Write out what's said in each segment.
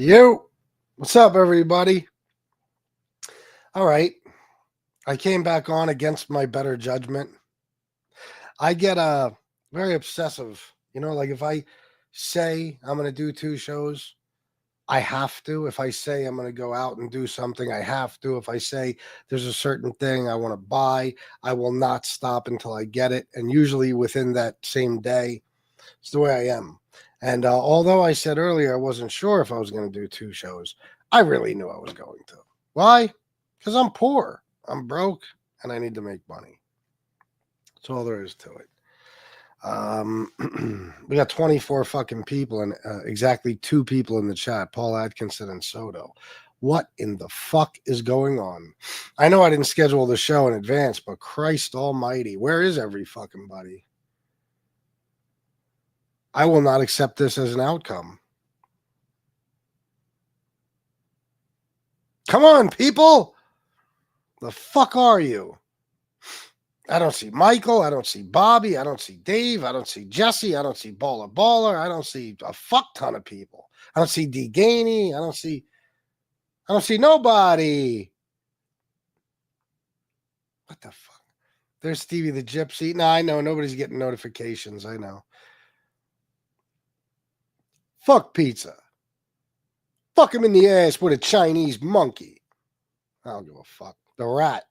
Yo, what's up, everybody? All right, I came back on against my better judgment. I get very obsessive. Like if I say I'm going to do two shows, I have to. If I say I'm going to go out and do something, I have to. If I say there's a certain thing I want to buy, I will not stop until I get it. And usually within that same day, it's the way I am. And although I said earlier I wasn't sure if I was going to do two shows, I really knew I was going to. Why? Because I'm poor, I'm broke, and I need to make money. That's all there is to it. We got 24 fucking people and exactly two people in the chat, Paul Atkinson and Soto. What in the fuck is going on? I know I didn't schedule the show in advance, but Christ almighty, where is every fucking buddy? I will not accept this as an outcome. Come on, people. The fuck are you? I don't see Michael. I don't see Bobby. I don't see Dave. I don't see Jesse. I don't see Baller. I don't see a fuck ton of people. I don't see D. Gainey. I don't see nobody. What the fuck? There's Stevie the Gypsy. No, I know. Nobody's getting notifications. I know. Fuck pizza. Fuck him in the ass with a Chinese monkey. I don't give a fuck. The rat.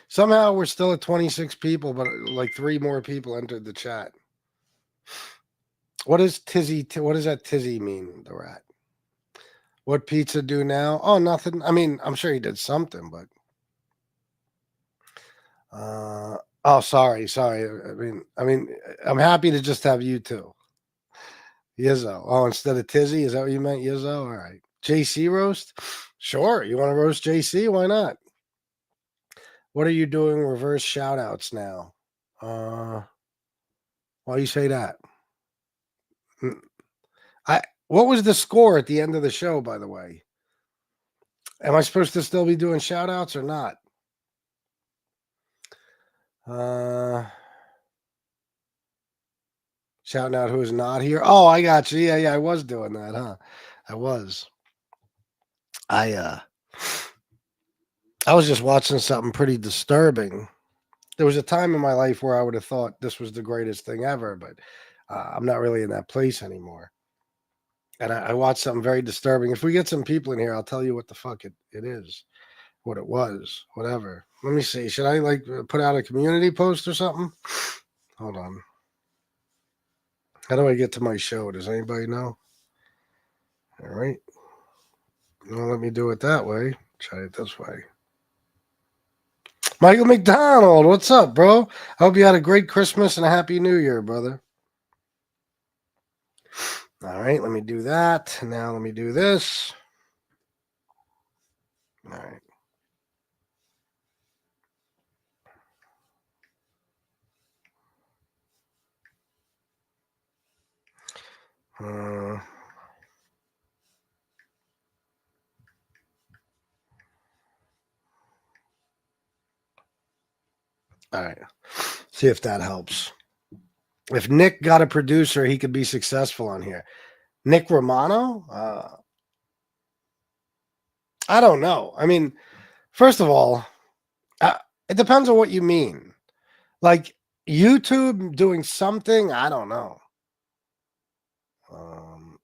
Somehow we're still at 26 people, but like 3 more people entered the chat. What does Tizzy? What does that Tizzy mean? The rat. What pizza do now? Oh, nothing. I mean, I'm sure he did something, but. Oh, sorry. I mean, I'm happy to just have you two. Yizzo. Oh, instead of Tizzy, is that what you meant, Yizzo? All right. JC roast? Sure. You want to roast JC? Why not? What are you doing? Reverse shout outs now. Why do you say that? What was the score at the end of the show, by the way? Am I supposed to still be doing shout outs or not? Shouting out who's not here. Oh, I got you. Yeah, I was doing that, huh? I was. I was just watching something pretty disturbing. There was a time in my life where I would have thought this was the greatest thing ever, but I'm not really in that place anymore. And I watched something very disturbing. If we get some people in here, I'll tell you what the fuck it is, what it was, whatever. Let me see. Should I put out a community post or something? Hold on. How do I get to my show? Does anybody know? All right. Well, let me do it that way. Try it this way. Michael McDonald, what's up, bro? I hope you had a great Christmas and a happy New Year, brother. All right, let me do that. Now let me do this. All right. All right. See if that helps. If Nick got a producer, he could be successful on here. Nick Romano? I don't know. I mean, first of all, it depends on what you mean. Like YouTube doing something, I don't know.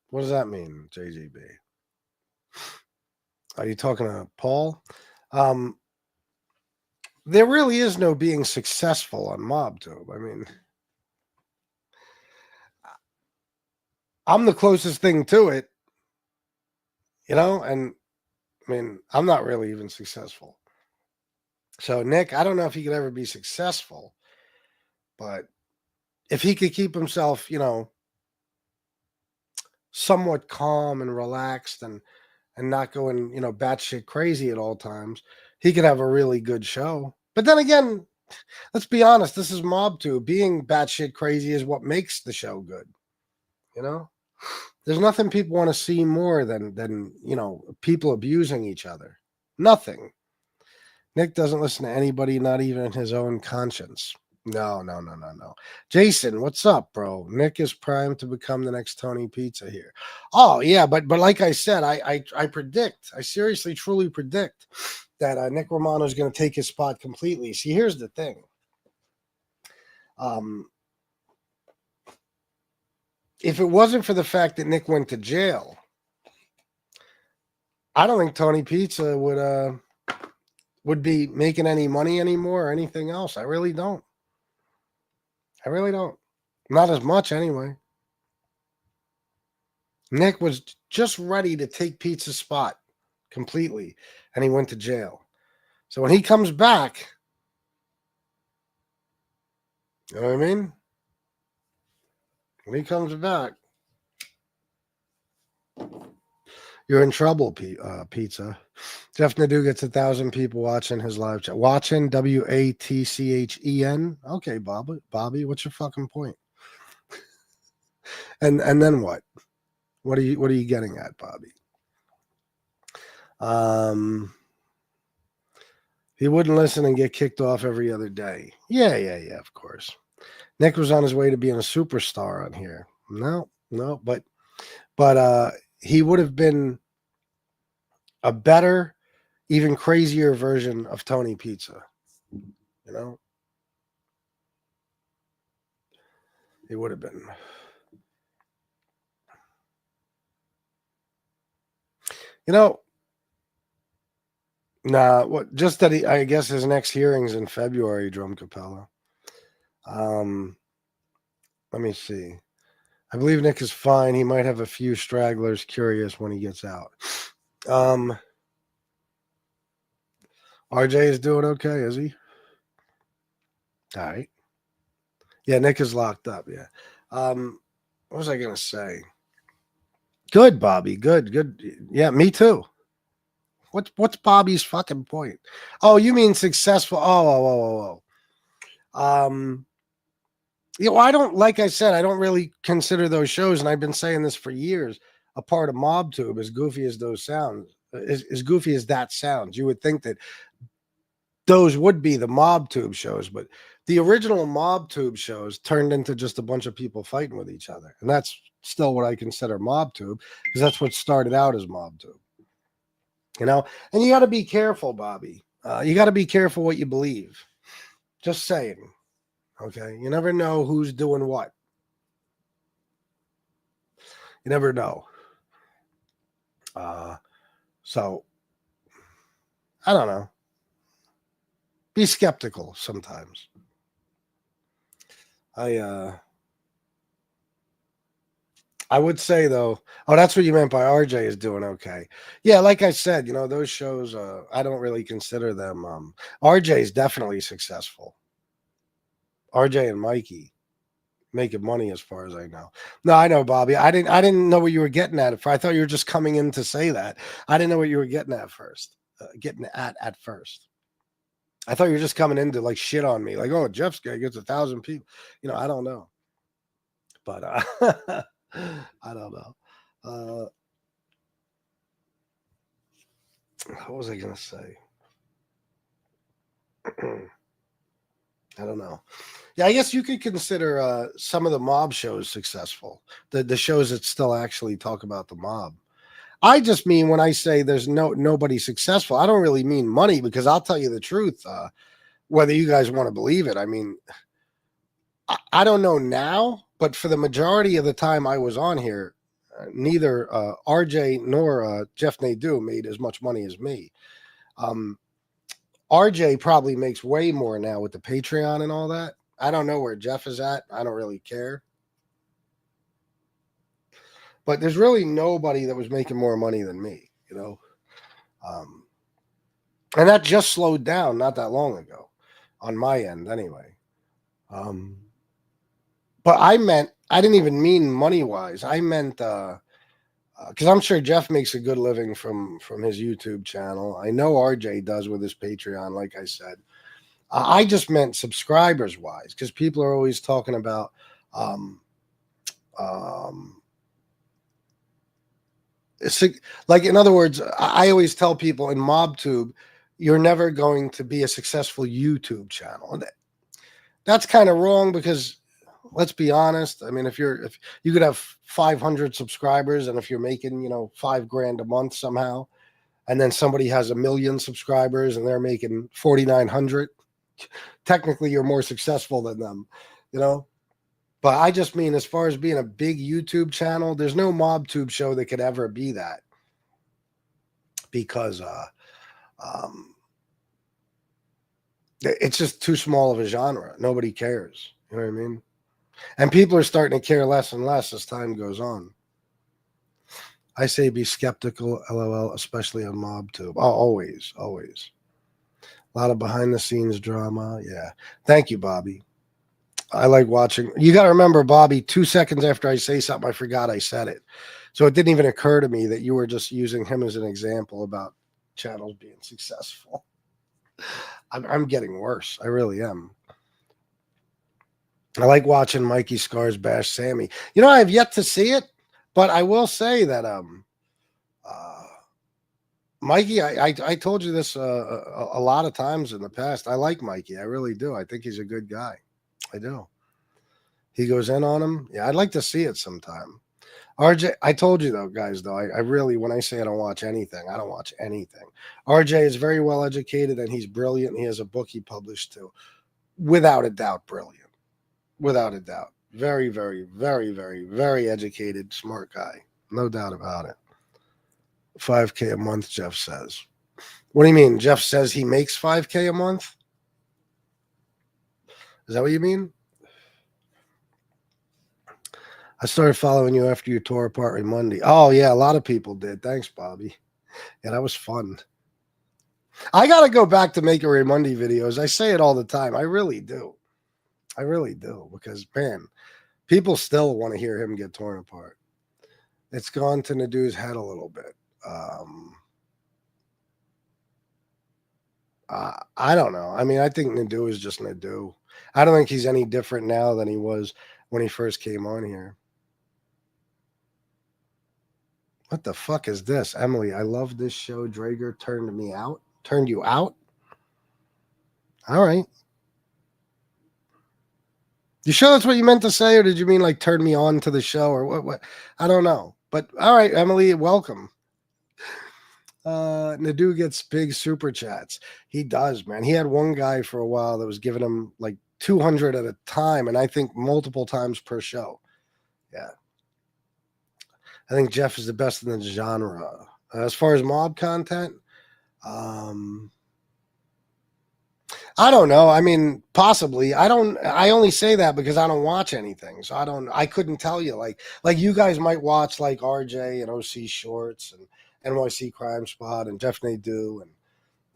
What does that mean, JGB? Are you talking to Paul? There really is no being successful on MobTube. I mean, I'm the closest thing to it, and I mean, I'm not really even successful. So, Nick, I don't know if he could ever be successful, but if he could keep himself, somewhat calm and relaxed and not going, batshit crazy at all times, he could have a really good show. But then again, let's be honest, this is MobTube. Being batshit crazy is what makes the show good. There's nothing people want to see more than people abusing each other. Nothing. Nick doesn't listen to anybody, not even his own conscience. No, no, no, no, no. Jason, what's up, bro? Nick is primed to become the next Tony Pizza here. Oh yeah, but like I said, I predict, I seriously, truly predict that Nick Romano is going to take his spot completely. See, here's the thing. If it wasn't for the fact that Nick went to jail, I don't think Tony Pizza would be making any money anymore or anything else. I really don't. I really don't. Not as much anyway. Nick was just ready to take Pizza's spot completely, and he went to jail. So when he comes back, you know what I mean? When he comes back, you're in trouble, Pizza. Jeff Nadeau gets 1,000 people watching his live chat. Watching, WATCHEN. Okay, Bobby, what's your fucking point? And then what? What are you getting at, Bobby? He wouldn't listen and get kicked off every other day. Yeah, of course. Nick was on his way to being a superstar on here. No, but he would have been a better, even crazier version of Tony Pizza. You know? He would have been. You know, nah, what just that I guess his next hearing's in February, Drum Capella. Let me see. I believe Nick is fine. He might have a few stragglers curious when he gets out. RJ is doing okay, is he? All right. Yeah, Nick is locked up. Yeah. What was I gonna say? Good, Bobby. Good. Yeah, me too. What's Bobby's fucking point? Oh, you mean successful? Oh. I don't, like I said, I don't really consider those shows, and I've been saying this for years, a part of MobTube, as goofy as those sounds, as goofy as that sounds. You would think that those would be the MobTube shows, but the original MobTube shows turned into just a bunch of people fighting with each other. And that's still what I consider MobTube, because that's what started out as MobTube. You know, and you got to be careful, Bobby. You got to be careful what you believe. Just saying. Okay. You never know who's doing what. You never know. So I don't know. Be skeptical sometimes. I would say though, that's what you meant by RJ is doing okay. Yeah, like I said, you know, those shows, I don't really consider them. RJ is definitely successful. RJ and Mikey making money as far as I know. No, I know, Bobby. I didn't know what you were getting at. I thought you were just coming in to say that. I didn't know what you were getting at first. At first. I thought you were just coming in to like shit on me. Like, oh, Jeff's guy gets 1,000 people. You know, I don't know. But I don't know. What was I going to say? I don't know. Yeah, I guess you could consider some of the mob shows successful. The shows that still actually talk about the mob. I just mean when I say there's nobody successful, I don't really mean money, because I'll tell you the truth. Whether you guys want to believe it, I mean, I don't know now, but for the majority of the time I was on here, neither RJ nor Jeff Nadeau made as much money as me. RJ probably makes way more now with the Patreon and all that. I don't know where Jeff is at. I don't really care. But there's really nobody that was making more money than me, you know. And that just slowed down not that long ago on my end anyway. But I didn't even mean money-wise. I meant because I'm sure Jeff makes a good living from his YouTube channel. I know RJ does with his Patreon, like I said. I just meant subscribers-wise, because people are always talking about like, in other words, I always tell people in MobTube, you're never going to be a successful YouTube channel. that's kind of wrong because let's be honest. I mean, if you could have 500 subscribers, and if you're making, $5,000 a month somehow, and then somebody has 1,000,000 subscribers and they're making 4,900, technically you're more successful than them, you know. But I just mean, as far as being a big YouTube channel, there's no MobTube show that could ever be that, because it's just too small of a genre. Nobody cares. You know what I mean? And people are starting to care less and less as time goes on. I say be skeptical, LOL, especially on MobTube. Oh, always, always. A lot of behind-the-scenes drama. Yeah. Thank you, Bobby. I like watching. You got to remember, Bobby, 2 seconds after I say something, I forgot I said it. So it didn't even occur to me that you were just using him as an example about channels being successful. I'm getting worse. I really am. I like watching Mikey Scars bash Sammy. I have yet to see it, but I will say that Mikey, I told you this a lot of times in the past. I like Mikey. I really do. I think he's a good guy. I do. He goes in on him. Yeah, I'd like to see it sometime. RJ, I told you though, guys, though, I really, when I say I don't watch anything, I don't watch anything. RJ is very well educated and he's brilliant. He has a book he published too. Without a doubt, brilliant. Without a doubt. Very, very, very, very, very educated, smart guy. No doubt about it. 5K a month, Jeff says. What do you mean? Jeff says he makes 5K a month? Is that what you mean? I started following you after you tore apart Monday. Oh, yeah, a lot of people did. Thanks, Bobby. Yeah, that was fun. I got to go back to making Monday videos. I say it all the time. I really do. I really do. Because, man, people still want to hear him get torn apart. It's gone to Nadu's head a little bit. I don't know. I mean, I think Nadu is just Nadu. I don't think he's any different now than he was when he first came on here. What the fuck is this? Emily, I love this show. Drager turned me out. Turned you out? All right. You sure that's what you meant to say, or did you mean like turn me on to the show, or what? I don't know. But all right, Emily, welcome. Nadu gets big super chats. He does, man. He had one guy for a while that was giving him like 200 at a time, and I think multiple times per show. Yeah. I think Jeff is the best in the genre. As far as mob content, I don't know. I mean, possibly. I only say that because I don't watch anything. So I couldn't tell you. Like you guys might watch like RJ and OC Shorts and NYC Crime Spot and Jeff Nadeau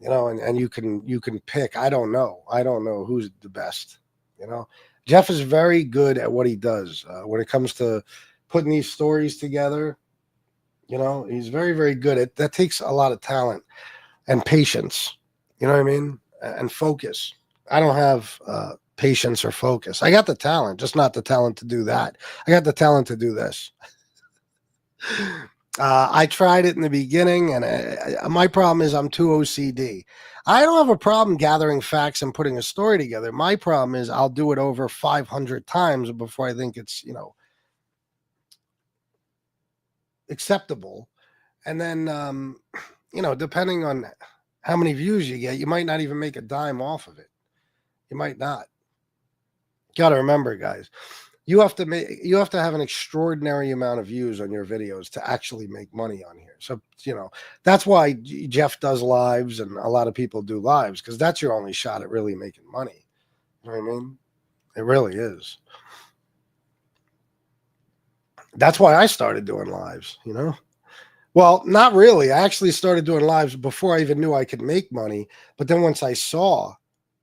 and you can pick. I don't know. I don't know who's the best. Jeff is very good at what he does when it comes to putting these stories together. He's very, very good. That takes a lot of talent and patience. You know what I mean? And focus. I don't have patience or focus. I got the talent, just not the talent to do that. I got the talent to do this. I tried it in the beginning, and my problem is I'm too OCD. I don't have a problem gathering facts and putting a story together. My problem is I'll do it over 500 times before I think it's, acceptable. And then, depending on how many views you get, you might not even make a dime off of it. You might not. Got to remember, guys, you have to have an extraordinary amount of views on your videos to actually make money on here. So, that's why Jeff does lives and a lot of people do lives, because that's your only shot at really making money. You know what I mean? It really is. That's why I started doing lives, Well, not really. I actually started doing lives before I even knew I could make money. But then once I saw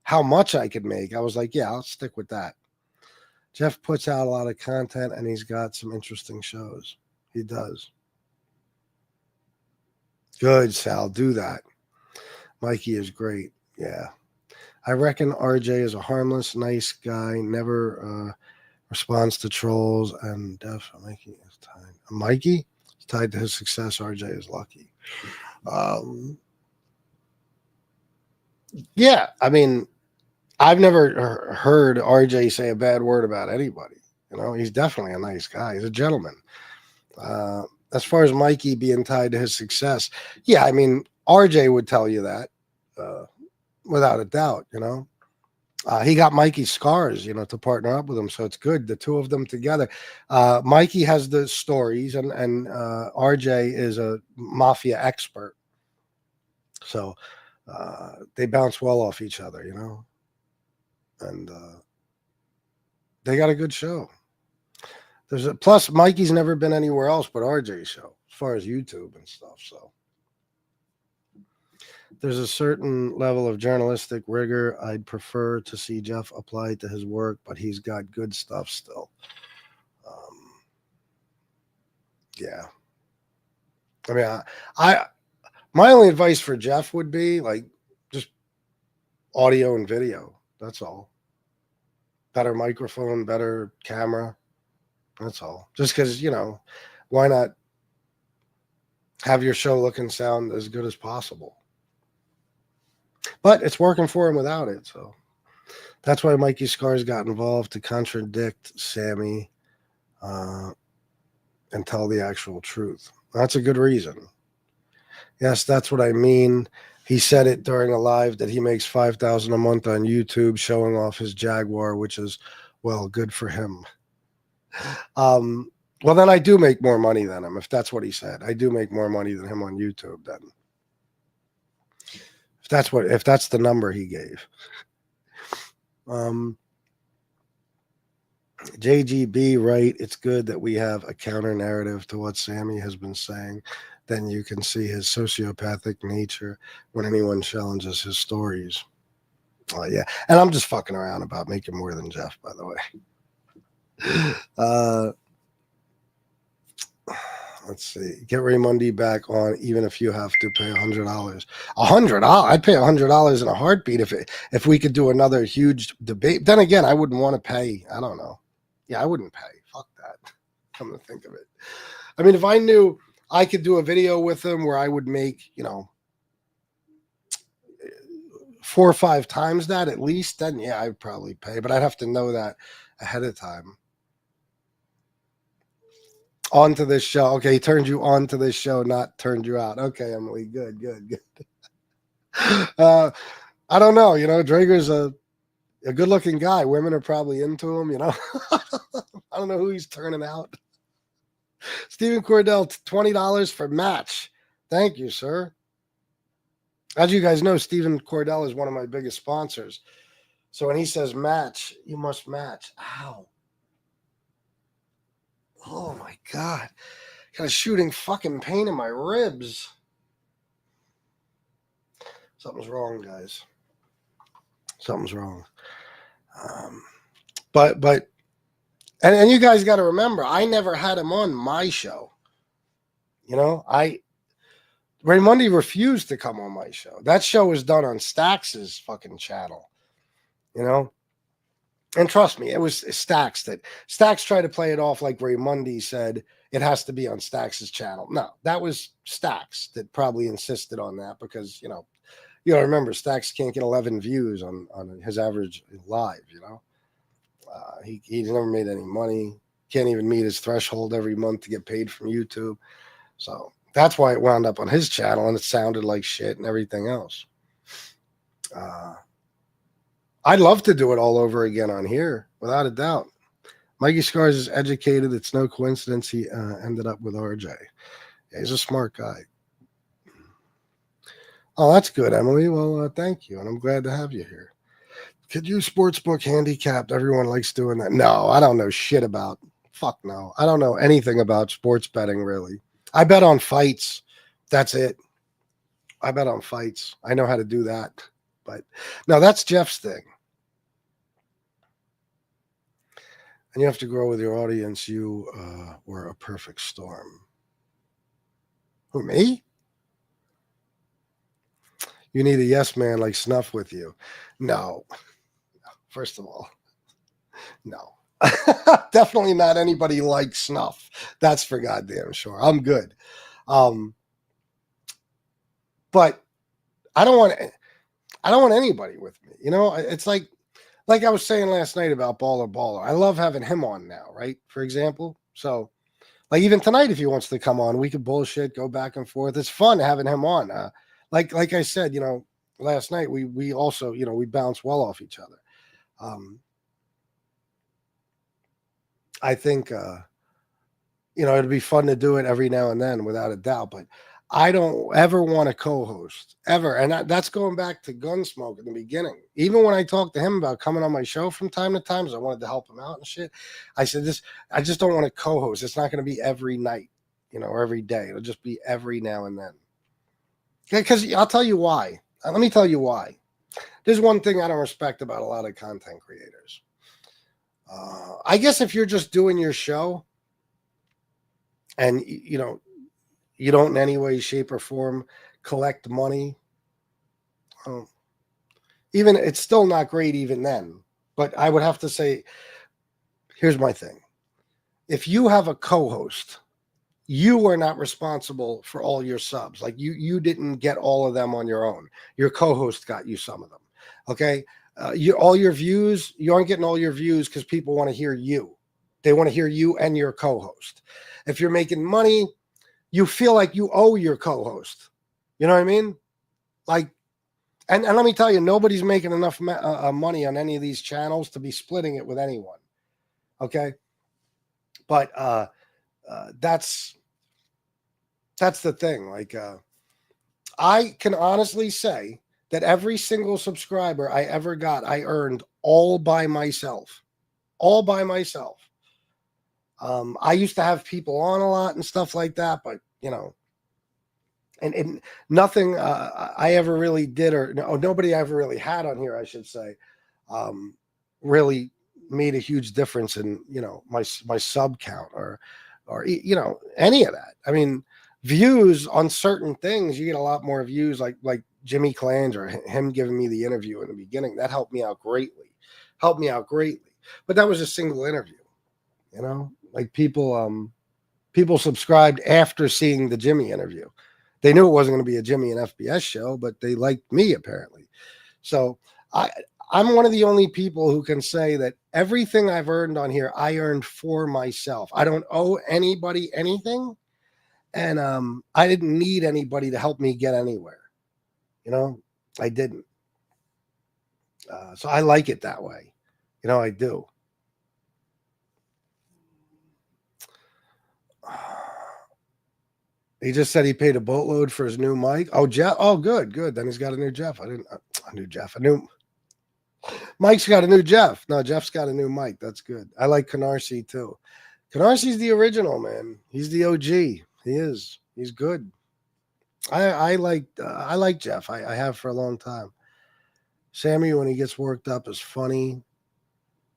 how much I could make, I was like, yeah, I'll stick with that. Jeff puts out a lot of content, and he's got some interesting shows. He does. Good, Sal. Do that. Mikey is great. Yeah. I reckon RJ is a harmless, nice guy, never responds to trolls, and definitely Mikey is tied. Mikey? Tied to his success. RJ is lucky. Yeah, I mean, I've never heard RJ say a bad word about anybody. You know, he's definitely a nice guy. He's a gentleman. Uh, as far as Mikey being tied to his success, yeah, I mean, RJ would tell you that uh, without a doubt. You know, he got Mikey Scars, you know, to partner up with him, so it's good. The two of them together. Mikey has the stories, and RJ is a mafia expert, so they bounce well off each other, you know, and they got a good show. There's a plus. Mikey's never been anywhere else but RJ's show, as far as YouTube and stuff. So there's a certain level of journalistic rigor I'd prefer to see Jeff apply to his work, but he's got good stuff still. Yeah. I mean, I my only advice for Jeff would be like just audio and video. That's all. Better microphone, better camera. That's all. Just because, you know, why not have your show look and sound as good as possible? But it's working for him without it. So that's why Mikey Scars got involved to contradict Sammy and tell the actual truth. That's a good reason. Yes, that's what I mean. He said it during a live that he makes $5,000 a month on YouTube showing off his Jaguar, which is, well, good for him. Well, then I do make more money than him, if that's what he said. I do make more money than him on YouTube then. If that's the number he gave. JGB, right? It's good that we have a counter narrative to what Sammy has been saying. Then you can see his sociopathic nature when anyone challenges his stories. Yeah, and I'm just fucking around about making more than Jeff, by the way. Let's see. Get Raymundi back on, even if you have to pay $100. $100? I'd pay $100 in a heartbeat if we could do another huge debate. Then again, I wouldn't want to pay. I don't know. Yeah, I wouldn't pay. Fuck that. Come to think of it. I mean, if I knew I could do a video with him where I would make, you know, 4 or 5 times that at least, then yeah, I'd probably pay. But I'd have to know that ahead of time. Onto this show. Okay, he turned you on to this show, not turned you out. Okay, Emily. Good. I don't know. You know, Drager's a good-looking guy. Women are probably into him, you know. I don't know who he's turning out. Stephen Cordell, $20 for match. Thank you, sir. As you guys know, Stephen Cordell is one of my biggest sponsors. So when he says match, you must match. Ow. Oh, my God. Got a shooting fucking pain in my ribs. Something's wrong, guys. Something's wrong. But you guys got to remember, I never had him on my show. You know, Raymundi refused to come on my show. That show was done on Stax's fucking channel. You know, and trust me, it was Stax tried to play it off like Raymundi said it has to be on Stax's channel. No, that was Stax that probably insisted on that because, you know, remember Stax can't get 11 views on his average live, you know. He's never made any money. Can't even meet his threshold every month to get paid from YouTube. So that's why it wound up on his channel and it sounded like shit and everything else. I'd love to do it all over again on here, without a doubt. Mikey Scars is educated. It's no coincidence he ended up with RJ. Yeah, he's a smart guy. Oh, that's good, Emily. Well, thank you, and I'm glad to have you here. Could you sportsbook handicapped? Everyone likes doing that. No, I don't know shit about. Fuck no. I don't know anything about sports betting, really. I bet on fights. That's it. I bet on fights. I know how to do that. But no, that's Jeff's thing. And you have to grow with your audience. You were a perfect storm. Who, me? You need a yes man like Snuff with you. No. First of all, no. Definitely not anybody like Snuff. That's for goddamn sure. I'm good. But I don't want anybody with me. You know, it's like like I was saying last night about Baller. I love having him on now, right? For example. So like even tonight, if he wants to come on, we could bullshit, go back and forth. It's fun having him on. Like I said, last night we also, we bounce well off each other. I think it'd be fun to do it every now and then, without a doubt. But I don't ever want to co-host ever, and that's going back to Gunsmoke in the beginning. Even when I talked to him about coming on my show from time to time, because I wanted to help him out and shit, I said I just don't want to co-host. It's not going to be every night, or every day. It'll just be every now and then. Because I'll tell you why. Let me tell you why. There's one thing I don't respect about a lot of content creators. I guess if you're just doing your show and, you don't in any way, shape, or form collect money, even it's still not great even then. But I would have to say, here's my thing. If you have a co-host, you are not responsible for all your subs. Like you didn't get all of them on your own. Your co-host got you some of them. Okay. All your views, you aren't getting all your views because people want to hear you. They want to hear you and your co-host. If you're making money, you feel like you owe your co-host. You know what I mean? Like, and let me tell you, nobody's making enough money on any of these channels to be splitting it with anyone. Okay. But that's the thing. Like, I can honestly say that every single subscriber I ever got, I earned all by myself. All by myself. I used to have people on a lot and stuff like that, but, and nothing I ever really did, or nobody I ever really had on here, I should say, really made a huge difference in, my sub count or any of that. I mean, views on certain things, you get a lot more views, like Jimmy Clange or him giving me the interview in the beginning. That helped me out greatly. But that was a single interview, like people subscribed after seeing the Jimmy interview. They knew it wasn't going to be a Jimmy and FBS show, but they liked me apparently. So I'm one of the only people who can say that everything I've earned on here, I earned for myself. I don't owe anybody anything. And I didn't need anybody to help me get anywhere. I didn't. So I like it that way. I do. He just said he paid a boatload for his new mic. Oh, Jeff. Oh, good. Then he's got a new Jeff. Mike's got a new Jeff. No, Jeff's got a new mic. That's good. I like Canarsie too. Canarcie's the original, man. He's the OG. He is. He's good. I like Jeff. I have for a long time. Sammy, when he gets worked up, is funny.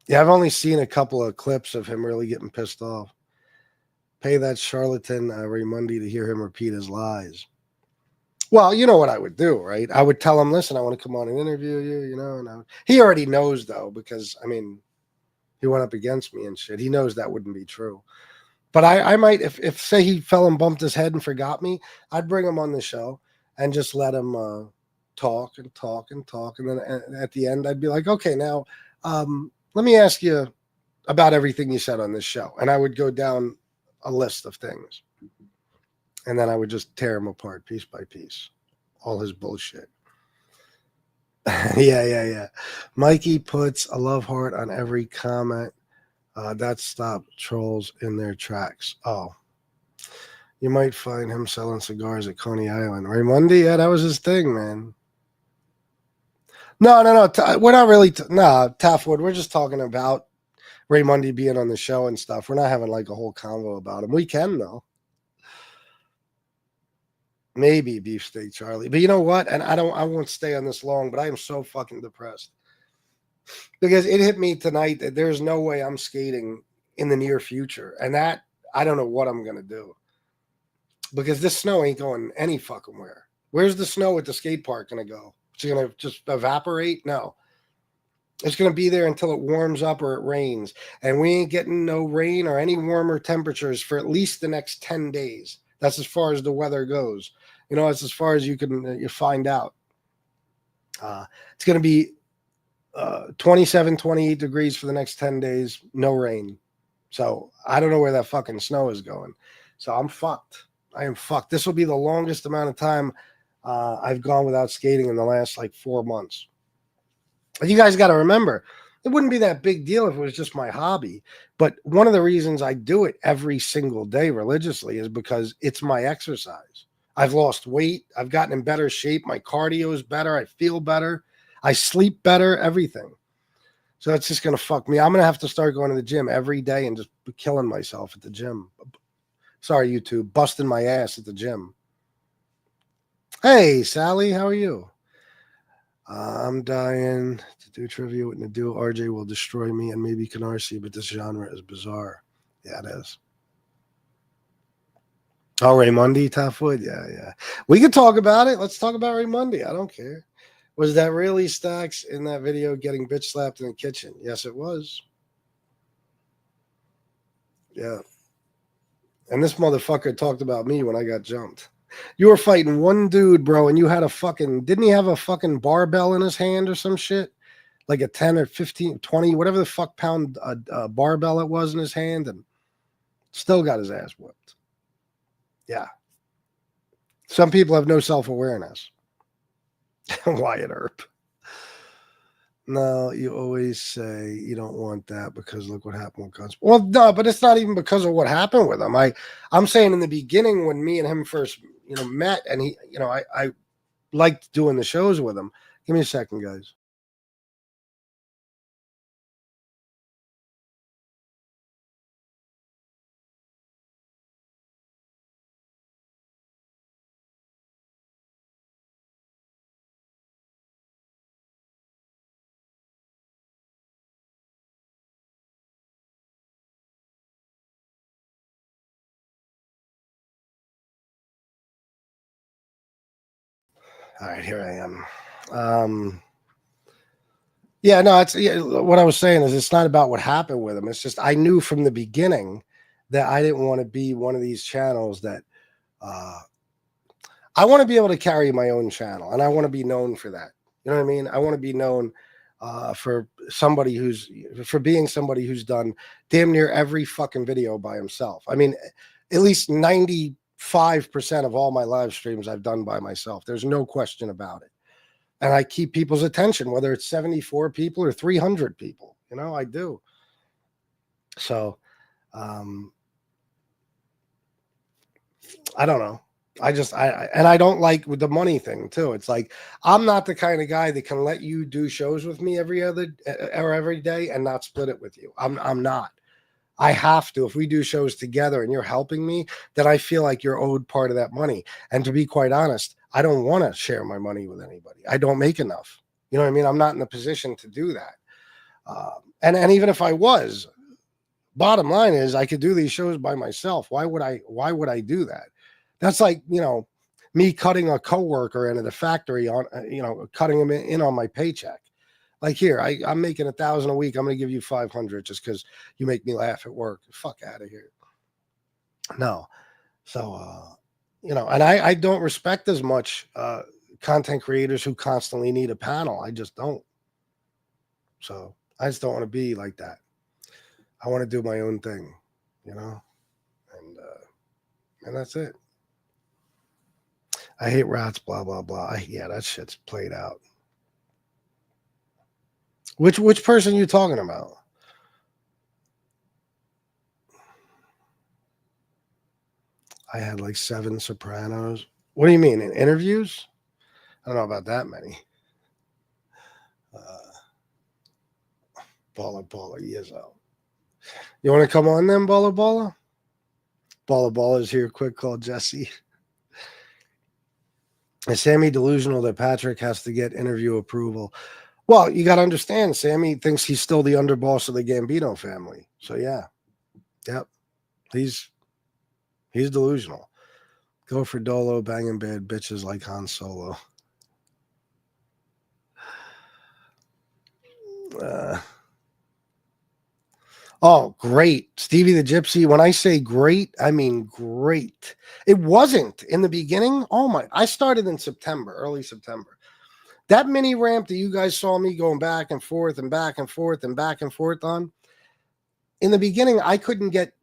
Yeah, I've only seen a couple of clips of him really getting pissed off. Pay that charlatan Raymundi to hear him repeat his lies. Well, you know what I would do, right? I would tell him, listen, I want to come on and interview you, and he already knows, though, because, he went up against me and shit. He knows that wouldn't be true. But I might, if say he fell and bumped his head and forgot me, I'd bring him on the show and just let him talk. And then at the end, I'd be like, okay, now let me ask you about everything you said on this show. And I would go down a list of things. And then I would just tear him apart piece by piece. All his bullshit. Yeah. Mikey puts a love heart on every comment. That stopped trolls in their tracks. Oh. You might find him selling cigars at Coney Island. Raymundi, yeah, that was his thing, man. No. We're not really... Taffwood, we're just talking about Raymundi being on the show and stuff. We're not having like a whole convo about him. We can, though. Maybe Beefsteak Charlie. But you know what? And I won't stay on this long, but I am so fucking depressed. Because it hit me tonight that there's no way I'm skating in the near future. And that, I don't know what I'm going to do. Because this snow ain't going any fucking where. Where's the snow at the skate park going to go? Is it going to just evaporate? No. It's going to be there until it warms up or it rains. And we ain't getting no rain or any warmer temperatures for at least the next 10 days. That's as far as the weather goes. It's as far as you can find out. It's going to be 27, 28 degrees for the next 10 days, no rain. So I don't know where that fucking snow is going. So I'm fucked. I am fucked. This will be the longest amount of time I've gone without skating in the last like 4 months. But you guys got to remember, it wouldn't be that big deal if it was just my hobby. But one of the reasons I do it every single day religiously is because it's my exercise. I've lost weight. I've gotten in better shape. My cardio is better. I feel better. I sleep better, everything. So it's just going to fuck me. I'm going to have to start going to the gym every day and just killing myself at the gym. Sorry, YouTube, busting my ass at the gym. Hey, Sally, how are you? I'm dying to do trivia with Nadu. RJ will destroy me and maybe Canarsie, but this genre is bizarre. Yeah, it is. Oh, Raymundi, Tafwood? Yeah. We could talk about it. Let's talk about Raymundi. I don't care. Was that really Stacks in that video getting bitch slapped in the kitchen? Yes, it was. Yeah. And this motherfucker talked about me when I got jumped. You were fighting one dude, bro, and you had a fucking, didn't he have a fucking barbell in his hand or some shit? Like a 10 or 15, 20, whatever the fuck pound barbell it was in his hand, and still got his ass whipped. Yeah. Some people have no self-awareness. Wyatt Earp. No, you always say you don't want that because look what happened with guns. Well, no, but it's not even because of what happened with him. I'm saying in the beginning when me and him first, met, and he, I liked doing the shows with him. Give me a second, guys. All right, here I am. Yeah, no, what I was saying is it's not about what happened with him. It's just I knew from the beginning that I didn't want to be one of these channels that I want to be able to carry my own channel, and I want to be known for that. You know what I mean? I want to be known for being somebody who's done damn near every fucking video by himself. I mean, at least 95% of all my live streams I've done by myself. There's no question about it. And I keep people's attention, whether it's 74 people or 300 people. I do. So, I don't know. I don't like with the money thing too. It's like, I'm not the kind of guy that can let you do shows with me every day and not split it with you. I'm not. I have to. If we do shows together and you're helping me, then I feel like you're owed part of that money. And to be quite honest, I don't want to share my money with anybody. I don't make enough. You know what I mean? I'm not in a position to do that. And even if I was, bottom line is I could do these shows by myself. Why would I do that? That's like, me cutting a coworker into the factory on, cutting him in on my paycheck. Like here, I'm making $1,000 a week. I'm going to give you 500 just because you make me laugh at work. Fuck out of here. No. So, and I don't respect as much content creators who constantly need a panel. I just don't. So I just don't want to be like that. I want to do my own thing, and that's it. I hate rats, blah, blah, blah. Yeah, that shit's played out. Which person are you talking about? I had like 7 Sopranos. What do you mean, in interviews? I don't know about that many. Baller, Yizzo. You want to come on then, Baller? Baller's here, quick call, Jesse. Is Sammy delusional that Patrick has to get interview approval? Well, you got to understand, Sammy thinks he's still the underboss of the Gambino family. So, yeah. Yep. He's delusional. Go for Dolo, banging bad bitches like Han Solo. Oh, great. Stevie the Gypsy. When I say great, I mean great. It wasn't in the beginning. Oh, my. I started in September, early September. That mini ramp that you guys saw me going back and forth and back and forth and back and forth on, in the beginning, I couldn't get,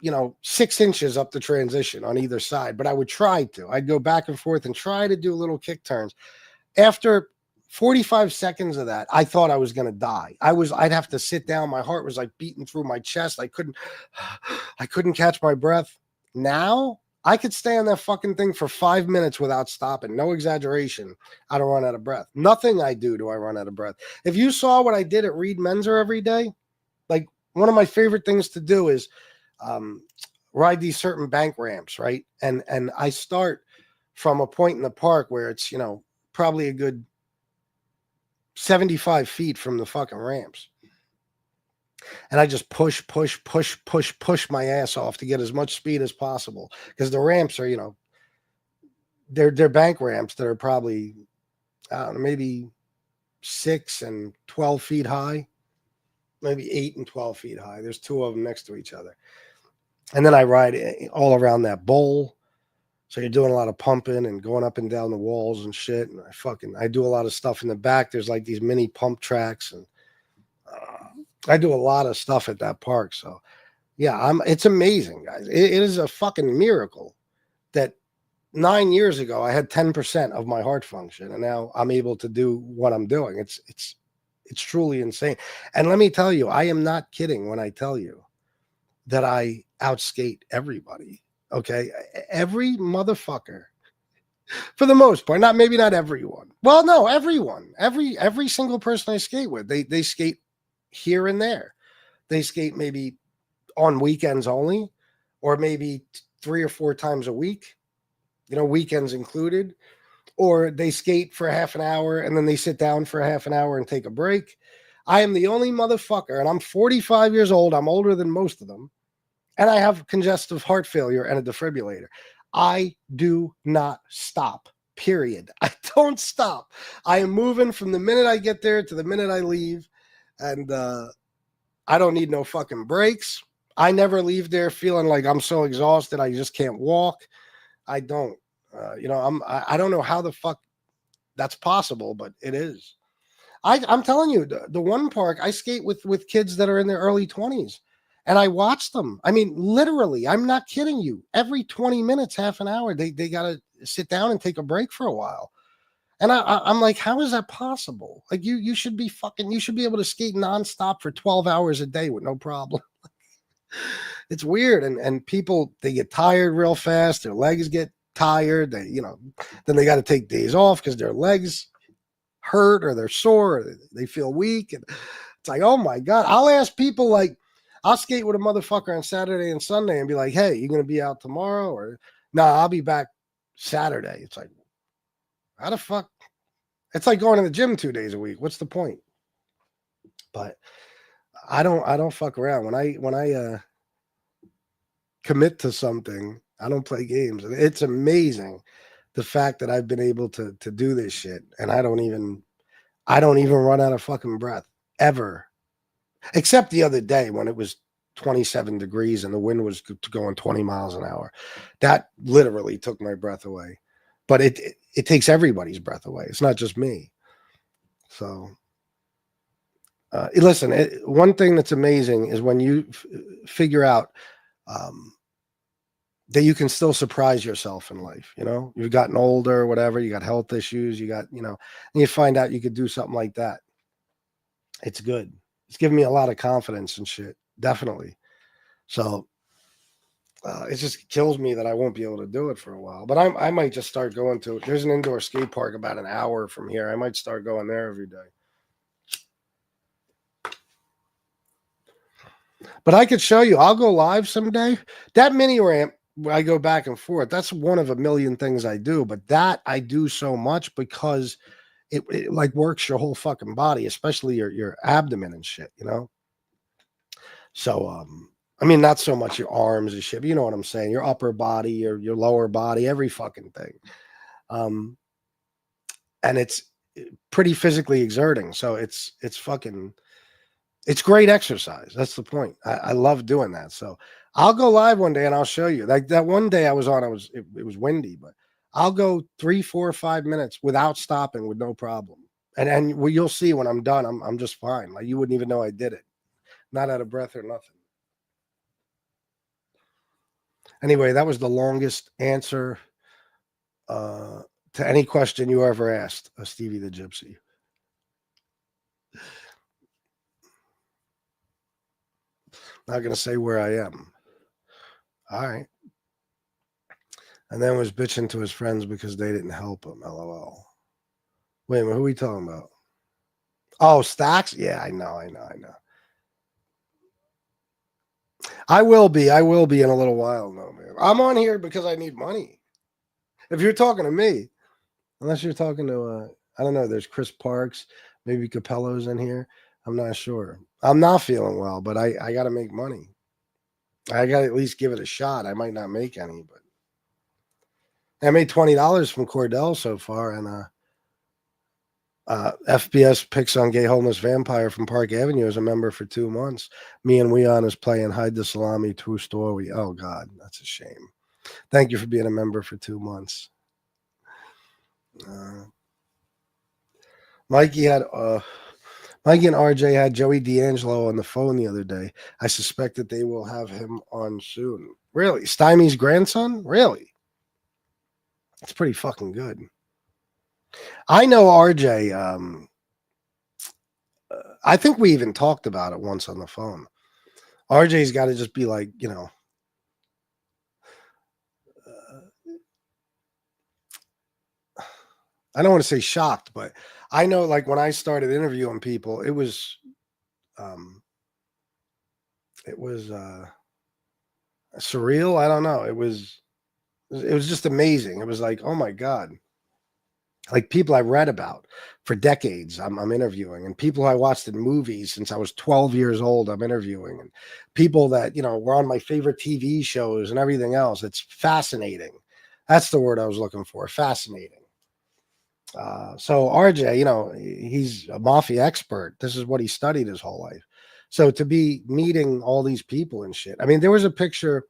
6 inches up the transition on either side, but I would try to. I'd go back and forth and try to do little kick turns. After 45 seconds of that, I thought I was going to die. I'd have to sit down. My heart was like beating through my chest. I couldn't catch my breath. Now I could stay on that fucking thing for 5 minutes without stopping. No exaggeration. I don't run out of breath. Nothing I do I run out of breath. If you saw what I did at Reed Menzer every day, like one of my favorite things to do is ride these certain bank ramps, right? And I start from a point in the park where it's, probably a good 75 feet from the fucking ramps. And I just push my ass off to get as much speed as possible. Because the ramps are, they're bank ramps that are probably, I don't know, maybe 6 and 12 feet high. Maybe 8 and 12 feet high. There's 2 of them next to each other. And then I ride all around that bowl. So you're doing a lot of pumping and going up and down the walls and shit. And I do a lot of stuff in the back. There's like these mini pump tracks, and I do a lot of stuff at that park. So yeah, it's amazing, guys. It is a fucking miracle that 9 years ago I had 10% of my heart function, and now I'm able to do what I'm doing. It's truly insane. And let me tell you, I am not kidding when I tell you that I outskate everybody. Okay, every motherfucker, for the most part, maybe not everyone. Well, no, everyone, every single person I skate with, they skate here and there. They skate maybe on weekends only, or maybe 3 or 4 times a week, weekends included, or they skate for half an hour and then they sit down for half an hour and take a break. I am the only motherfucker, and I'm 45 years old. I'm older than most of them. And I have congestive heart failure and a defibrillator. I do not stop, period. I don't stop. I am moving from the minute I get there to the minute I leave. And I don't need no fucking breaks. I never leave there feeling like I'm so exhausted I just can't walk. I don't. I don't know how the fuck that's possible, but it is. I'm telling you, the one park I skate with kids that are in their early 20s. And I watch them. I mean, literally, I'm not kidding you. Every 20 minutes, half an hour, they got to sit down and take a break for a while. And I'm like, how is that possible? Like you should be able to skate nonstop for 12 hours a day with no problem. It's weird. And people, they get tired real fast. Their legs get tired. Then they got to take days off because their legs hurt or they're sore or they feel weak. And it's like, oh my God. I'll ask people like, I'll skate with a motherfucker on Saturday and Sunday and be like, hey, you going to be out tomorrow? Or no, I'll be back Saturday. It's like, how the fuck? It's like going to the gym 2 days a week. What's the point? But I don't fuck around. When I commit to something, I don't play games. It's amazing the fact that I've been able to do this shit. And I don't even run out of fucking breath ever. Except the other day when it was 27 degrees and the wind was going 20 miles an hour. That literally took my breath away. But it takes everybody's breath away. It's not just me. So, listen, one thing that's amazing is when you figure out that you can still surprise yourself in life. You've gotten older or whatever. You got health issues. You got, and you find out you could do something like that. It's good. It's given me a lot of confidence and shit. Definitely. So it just kills me that I won't be able to do it for a while. But I might just start going to it. There's an indoor skate park about an hour from here. I might start going there every day. But I could show you. I'll go live someday. That mini ramp, I go back and forth. That's one of a million things I do. But that I do so much because it like works your whole fucking body, especially your abdomen and shit, So, I mean, not so much your arms and shit, but you know what I'm saying? Your upper body, your lower body, every fucking thing. And it's pretty physically exerting. So it's great exercise. That's the point. I love doing that. So I'll go live one day and I'll show you. Like that one day I was on, it was windy, but I'll go 3, 4, 5 minutes without stopping with no problem. And well, you'll see when I'm done, I'm just fine. Like you wouldn't even know I did it. Not out of breath or nothing. Anyway, that was the longest answer to any question you ever asked, Stevie the Gypsy. Not going to say where I am. All right. And then was bitching to his friends because they didn't help him. LOL. Wait a minute. Who are we talking about? Oh, Stacks? Yeah, I know. I will be in a little while, though, man. I'm on here because I need money. If you're talking to me, unless you're talking to, I don't know, there's Chris Parks, maybe Capello's in here. I'm not sure. I'm not feeling well, but I got to make money. I got to at least give it a shot. I might not make any, but I made $20 from Cordell so far, and FBS picks on gay homeless vampire from Park Avenue as a member for 2 months. Me and Weon is playing Hide the Salami, True Story. Oh God, that's a shame. Thank you for being a member for 2 months. Mikey and RJ had Joey D'Angelo on the phone the other day. I suspect that they will have him on soon. Really? Stymie's grandson? Really? That's pretty fucking good. I know RJ. I think we even talked about it once on the phone. RJ's got to just be like, I don't want to say shocked, but I know like when I started interviewing people, it was surreal. I don't know. It was just amazing. It was like, oh my God. Like people I read about for decades, I'm interviewing, and people I watched in movies since I was 12 years old, I'm interviewing, and people that, were on my favorite TV shows and everything else. It's fascinating. That's the word I was looking for. Fascinating. So RJ, he's a mafia expert. This is what he studied his whole life. So to be meeting all these people and shit. I mean, there was a picture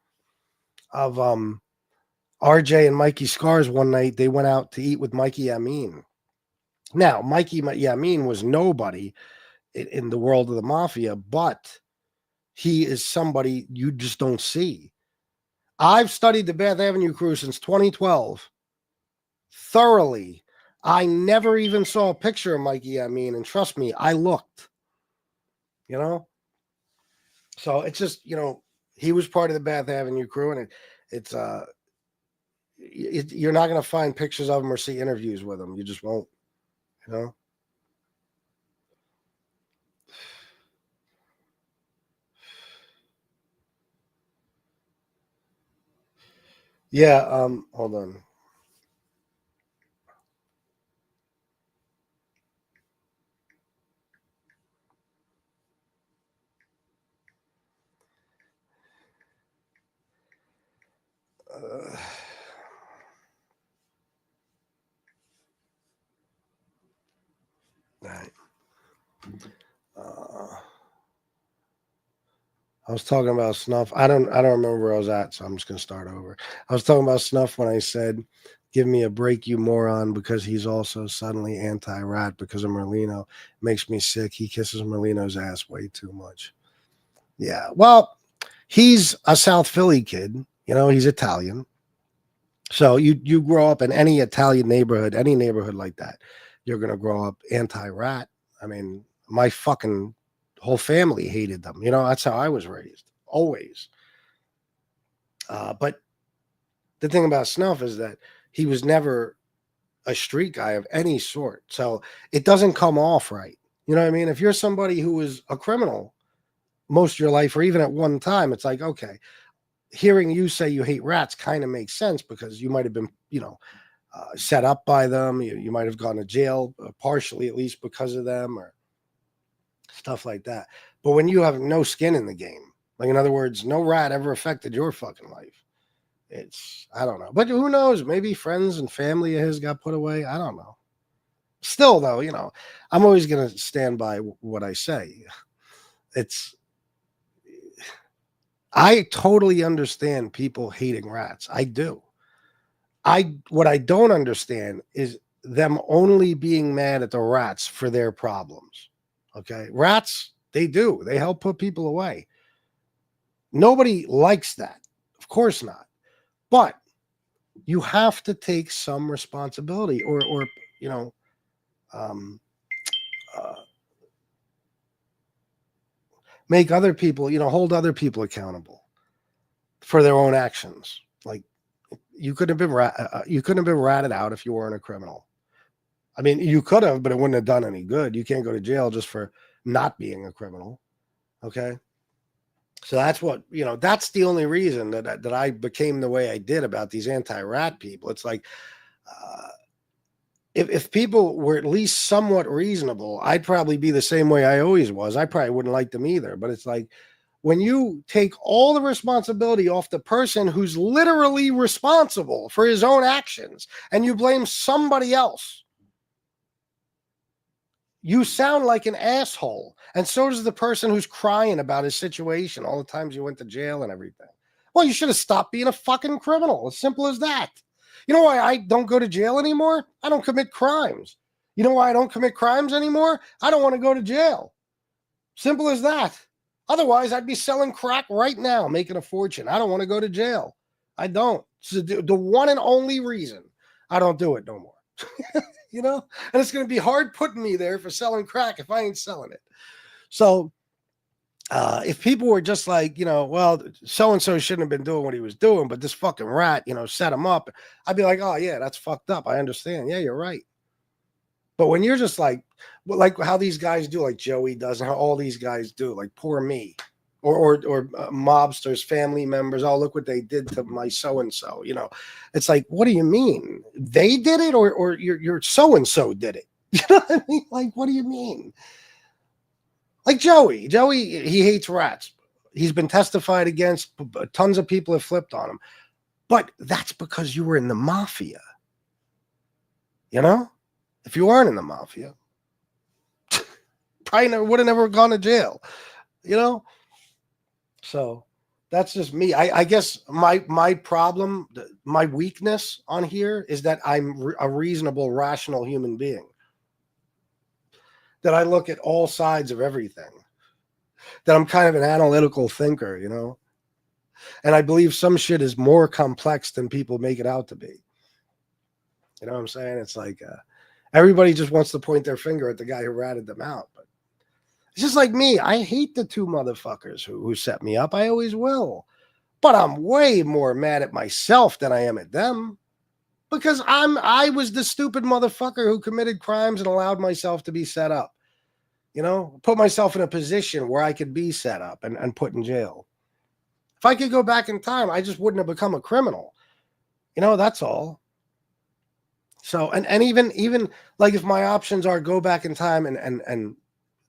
of RJ and Mikey Scars one night. They went out to eat with Mikey Amin. Now, Mikey Amin was nobody in the world of the mafia, but he is somebody you just don't see. I've studied the Bath Avenue crew since 2012 thoroughly. I never even saw a picture of Mikey Amin, and trust me, I looked. So it's just, he was part of the Bath Avenue crew, and you're not going to find pictures of him or see interviews with him. You just won't, Yeah, hold on. Right. I was talking about Snuff. I don't remember where I was at, so I'm just gonna start over. I was talking about Snuff when I said, "Give me a break, you moron," because he's also suddenly anti-rat because of Merlino. Makes me sick. He kisses Merlino's ass way too much. Yeah, well, he's a South Philly kid. He's Italian. So you grow up in any Italian neighborhood, any neighborhood like that, you're gonna grow up anti-rat. I mean, my fucking whole family hated them. That's how I was raised, always. But the thing about Snuff is that he was never a street guy of any sort. So it doesn't come off right. You know what I mean? If you're somebody who was a criminal most of your life, or even at one time, it's like, okay, hearing you say you hate rats kind of makes sense because you might have been, set up by them. You might have gone to jail, partially at least because of them, or stuff like that. But when you have no skin in the game, like in other words, no rat ever affected your fucking life, I don't know. But who knows? Maybe friends and family of his got put away. I don't know. Still, though, I'm always going to stand by what I say. I totally understand people hating rats. I do. What I don't understand is them only being mad at the rats for their problems. Okay. Rats, they do. They help put people away. Nobody likes that. Of course not. But you have to take some responsibility or you know, um, uh, make other people, hold other people accountable for their own actions. Like you couldn't have been you couldn't have been ratted out if you weren't a criminal. I mean, you could have, but it wouldn't have done any good. You can't go to jail just for not being a criminal. Okay. So that's what, that's the only reason that I became the way I did about these anti-rat people. It's like, uh, if people were at least somewhat reasonable, I'd probably be the same way I always was. I probably wouldn't like them either. But it's like when you take all the responsibility off the person who's literally responsible for his own actions and you blame somebody else, you sound like an asshole. And so does the person who's crying about his situation, all the times you went to jail and everything. Well, you should have stopped being a fucking criminal. As simple as that. You know why I don't go to jail anymore? I don't commit crimes. You know why I don't commit crimes anymore? I don't want to go to jail. Simple as that. Otherwise, I'd be selling crack right now, making a fortune. I don't want to go to jail. I don't. It's the one and only reason I don't do it no more. And it's going to be hard putting me there for selling crack if I ain't selling it. So if people were just like, well, so-and-so shouldn't have been doing what he was doing, but this fucking rat, set him up, I'd be like, oh, yeah, that's fucked up. I understand. Yeah, you're right. But when you're just like how these guys do, like Joey does, and how all these guys do, like poor me, or mobsters, family members, oh, look what they did to my so-and-so, it's like, what do you mean? They did it or your so-and-so did it? You know what I mean? Like, what do you mean? Like Joey, he hates rats. He's been testified against. Tons of people have flipped on him. But that's because you were in the mafia. If you weren't in the mafia, probably would have never gone to jail. So that's just me. I guess my problem, my weakness on here is that I'm a reasonable, rational human being. That I look at all sides of everything. That I'm kind of an analytical thinker, and I believe some shit is more complex than people make it out to be. You know what I'm saying? It's like everybody just wants to point their finger at the guy who ratted them out. But it's just like me. I hate the two motherfuckers who set me up. I always will. But I'm way more mad at myself than I am at them. Because I was the stupid motherfucker who committed crimes and allowed myself to be set up. Put myself in a position where I could be set up and put in jail. If I could go back in time, I just wouldn't have become a criminal. That's all. So, and even like if my options are go back in time and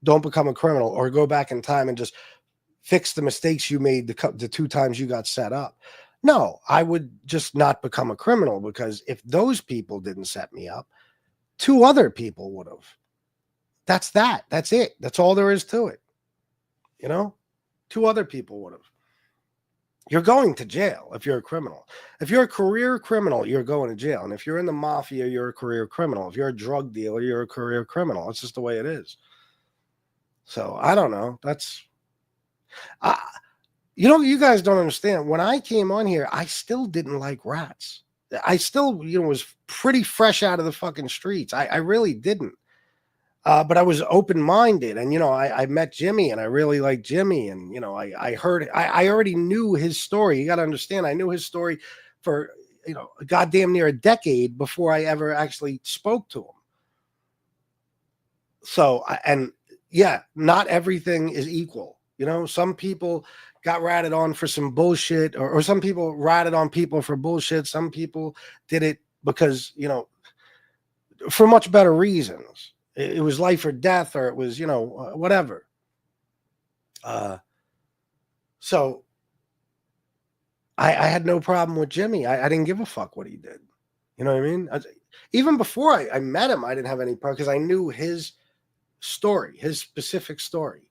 don't become a criminal, or go back in time and just fix the mistakes you made the two times you got set up. No, I would just not become a criminal, because if those people didn't set me up, two other people would have. That's that. That's it. That's all there is to it. Two other people would have. You're going to jail if you're a criminal. If you're a career criminal, you're going to jail. And if you're in the mafia, you're a career criminal. If you're a drug dealer, you're a career criminal. It's just the way it is. So I don't know. That's... you guys don't understand. When I came on here, I still didn't like rats. I still, was pretty fresh out of the fucking streets. I really didn't. But I was open-minded, and, I met Jimmy, and I really liked Jimmy. And, I heard, I already knew his story. You got to understand, I knew his story for, goddamn near a decade before I ever actually spoke to him. So, yeah, not everything is equal. Some people got ratted on for some bullshit, or some people ratted on people for bullshit. Some people did it because, for much better reasons. It was life or death, or it was, whatever. So I had no problem with Jimmy. I didn't give a fuck what he did. You know what I mean? Even before I met him, I didn't have any problem, because I knew his story, his specific story.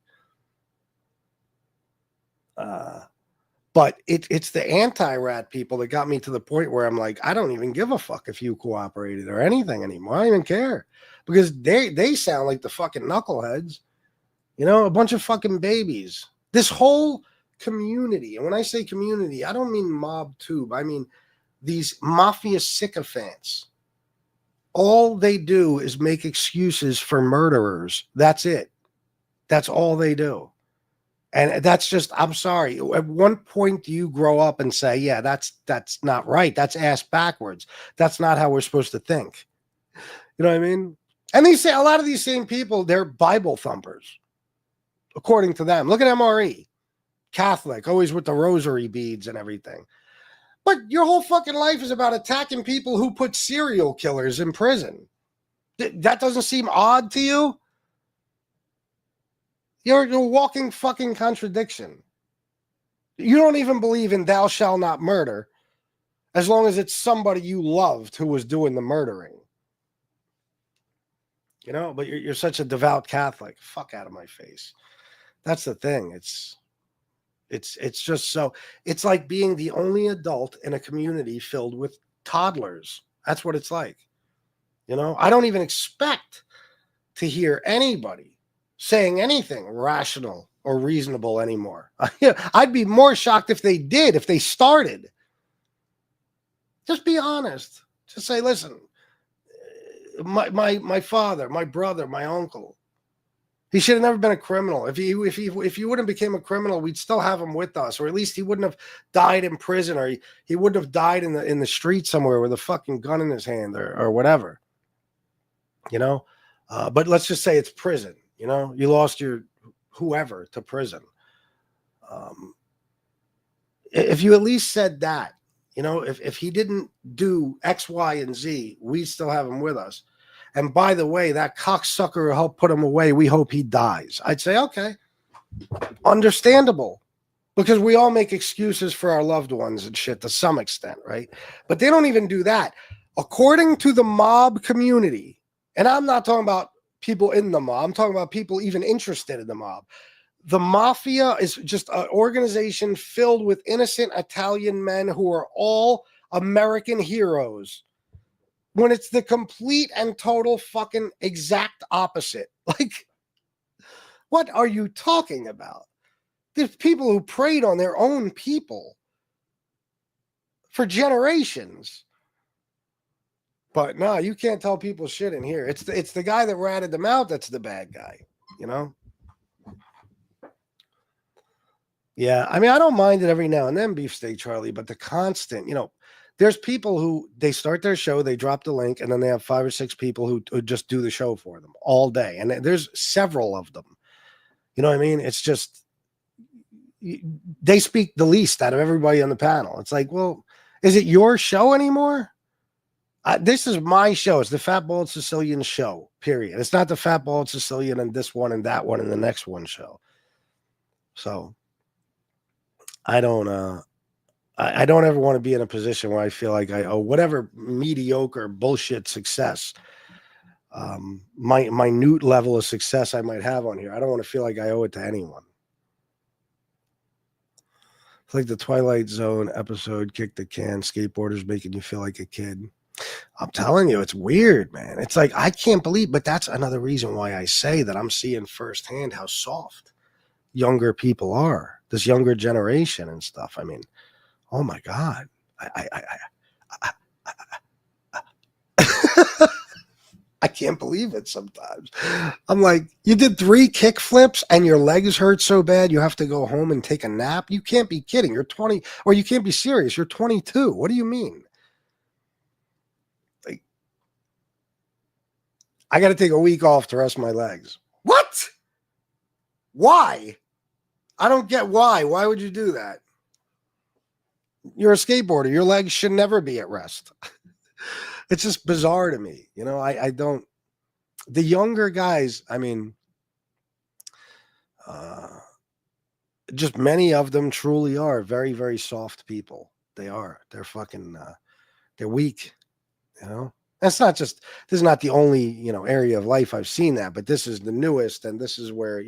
But But it's the anti-rat people that got me to the point where I'm like, I don't even give a fuck if you cooperated or anything anymore. I don't even care, because they sound like the fucking knuckleheads, a bunch of fucking babies. This whole community, and when I say community, I don't mean mob tube. I mean these mafia sycophants. All they do is make excuses for murderers. That's it. That's all they do. And that's just, I'm sorry. At one point, do you grow up and say, yeah, that's not right. That's ass backwards. That's not how we're supposed to think. You know what I mean? And they say a lot of these same people, they're Bible thumpers, according to them. Look at MRE, Catholic, always with the rosary beads and everything. But your whole fucking life is about attacking people who put serial killers in prison. That doesn't seem odd to you? You're a walking fucking contradiction. You don't even believe in thou shalt not murder, as long as it's somebody you loved who was doing the murdering. But you're such a devout Catholic. Fuck out of my face. That's the thing. It's just so, it's like being the only adult in a community filled with toddlers. That's what it's like. I don't even expect to hear anybody saying anything rational or reasonable anymore. I'd be more shocked if they did, if they started. Just be honest. Just say, listen, my father, my brother, my uncle, he should have never been a criminal. If he wouldn't have became a criminal, we'd still have him with us, or at least he wouldn't have died in prison, or he wouldn't have died in the street somewhere with a fucking gun in his hand or whatever. But let's just say it's prison. You lost your whoever to prison. If you at least said that, if he didn't do X, Y, and Z, we still have him with us. And by the way, that cocksucker who helped put him away, we hope he dies. I'd say, okay, understandable, because we all make excuses for our loved ones and shit to some extent, right? But they don't even do that. According to the mob community, and I'm not talking about people in the mob, I'm talking about people even interested in the mob. The mafia is just an organization filled with innocent Italian men who are all American heroes, when it's the complete and total fucking exact opposite. Like, what are you talking about? There's people who preyed on their own people for generations. But no, you can't tell people shit in here. It's the guy that ratted them out that's the bad guy, Yeah, I mean, I don't mind it every now and then, Beefsteak Charlie, but the constant, there's people who they start their show, they drop the link, and then they have 5 or 6 people who just do the show for them all day. And there's several of them. You know what I mean? It's just, they speak the least out of everybody on the panel. It's like, well, is it your show anymore? This is my show. It's the Fat Bald-Sicilian show, period. It's not the Fat Bald-Sicilian and this one and that one and the next one show. So I don't ever want to be in a position where I feel like I owe whatever mediocre bullshit success, my minute level of success I might have on here. I don't want to feel like I owe it to anyone. It's like the Twilight Zone episode, Kick the Can, skateboarders making you feel like a kid. I'm telling you, it's weird, man. It's like, I can't believe, but that's another reason why I say that I'm seeing firsthand how soft younger people are, this younger generation and stuff. I mean, oh my God. I can't believe it sometimes. I'm like, you did 3 kick flips and your legs hurt so bad you have to go home and take a nap? You can't be kidding. You're 20, or you can't be serious. You're 22. What do you mean? Like, I got to take a week off to rest my legs. What? Why? I don't get why. Why would you do that? You're a skateboarder. Your legs should never be at rest. It's just bizarre to me. I don't, the younger guys, I mean, just many of them truly are very, very soft people. They are. They're fucking, they're weak, That's not just, this is not the only, area of life I've seen that, but this is the newest. And this is where,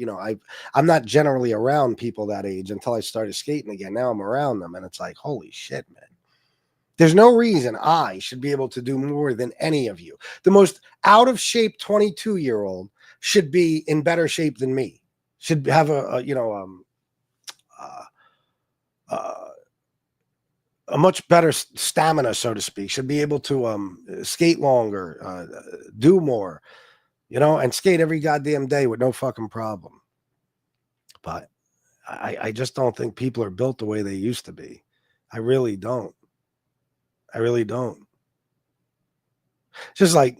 I'm not generally around people that age until I started skating again. Now I'm around them and it's like, holy shit, man. There's no reason I should be able to do more than any of you. The most out of shape 22-year-old should be in better shape than me. Should have uh, a much better stamina, so to speak. Should be able to skate longer, do more, and skate every goddamn day with no fucking problem. But I just don't think people are built the way they used to be. I really don't. I really don't. Just like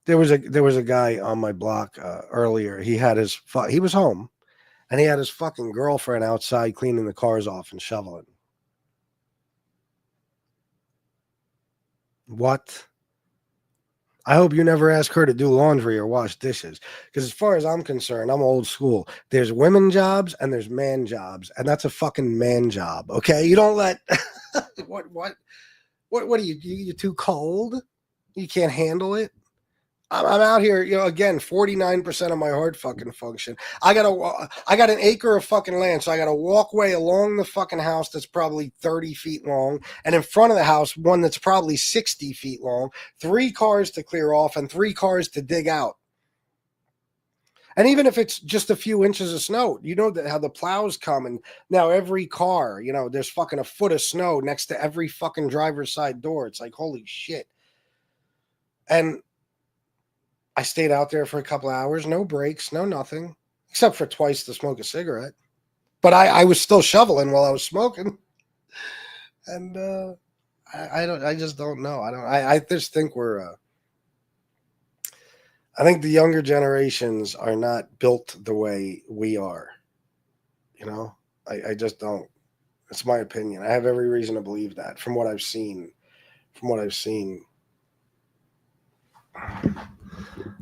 there was a guy on my block earlier. He was home, and he had his fucking girlfriend outside cleaning the cars off and shoveling. What? I hope you never ask her to do laundry or wash dishes. Because as far as I'm concerned, I'm old school. There's women jobs and there's man jobs, and that's a fucking man job. Okay, you don't let what are you? You too cold? You can't handle it? I'm out here, again, 49% of my heart fucking function. I got an acre of fucking land, so I got a walkway along the fucking house that's probably 30 feet long, and in front of the house, one that's probably 60 feet long, 3 cars to clear off, and 3 cars to dig out. And even if it's just a few inches of snow, how the plows come, and now every car, there's fucking a foot of snow next to every fucking driver's side door. It's like, holy shit. And I stayed out there for a couple of hours, no breaks, no nothing, except for twice to smoke a cigarette. But I was still shoveling while I was smoking. And I just don't know. I just think I think the younger generations are not built the way we are. I just don't. It's my opinion. I have every reason to believe that from what I've seen.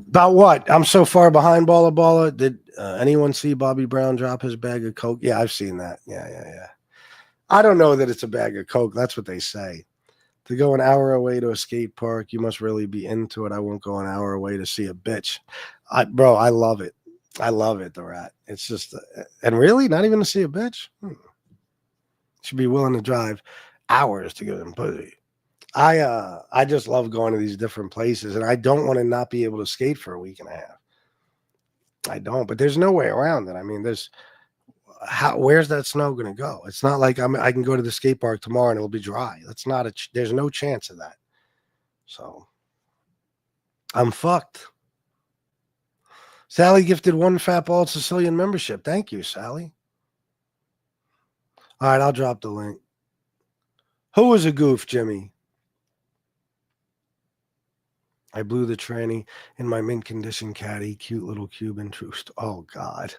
About what? I'm so far behind, Balla. Did anyone see Bobby Brown drop his bag of Coke? Yeah, I've seen that. Yeah. I don't know that it's a bag of Coke. That's what they say. To go an hour away to a skate park, you must really be into it. I won't go an hour away to see a bitch. Bro, I love it. I love it, the rat. It's just, and really, not even to see a bitch? Should be willing to drive hours to get them pussy. I just love going to these different places, and I don't want to not be able to skate for a week and a half. I don't, but there's no way around it. I mean, where's that snow going to go? It's not like I can go to the skate park tomorrow and it'll be dry. That's not there's no chance of that. So I'm fucked. Sally gifted 1 Fat Bald-Sicilian membership. Thank you, Sally. All right, I'll drop the link. Who was a goof, Jimmy? I blew the tranny in my mint condition caddy. Cute little Cuban truce. Oh, God.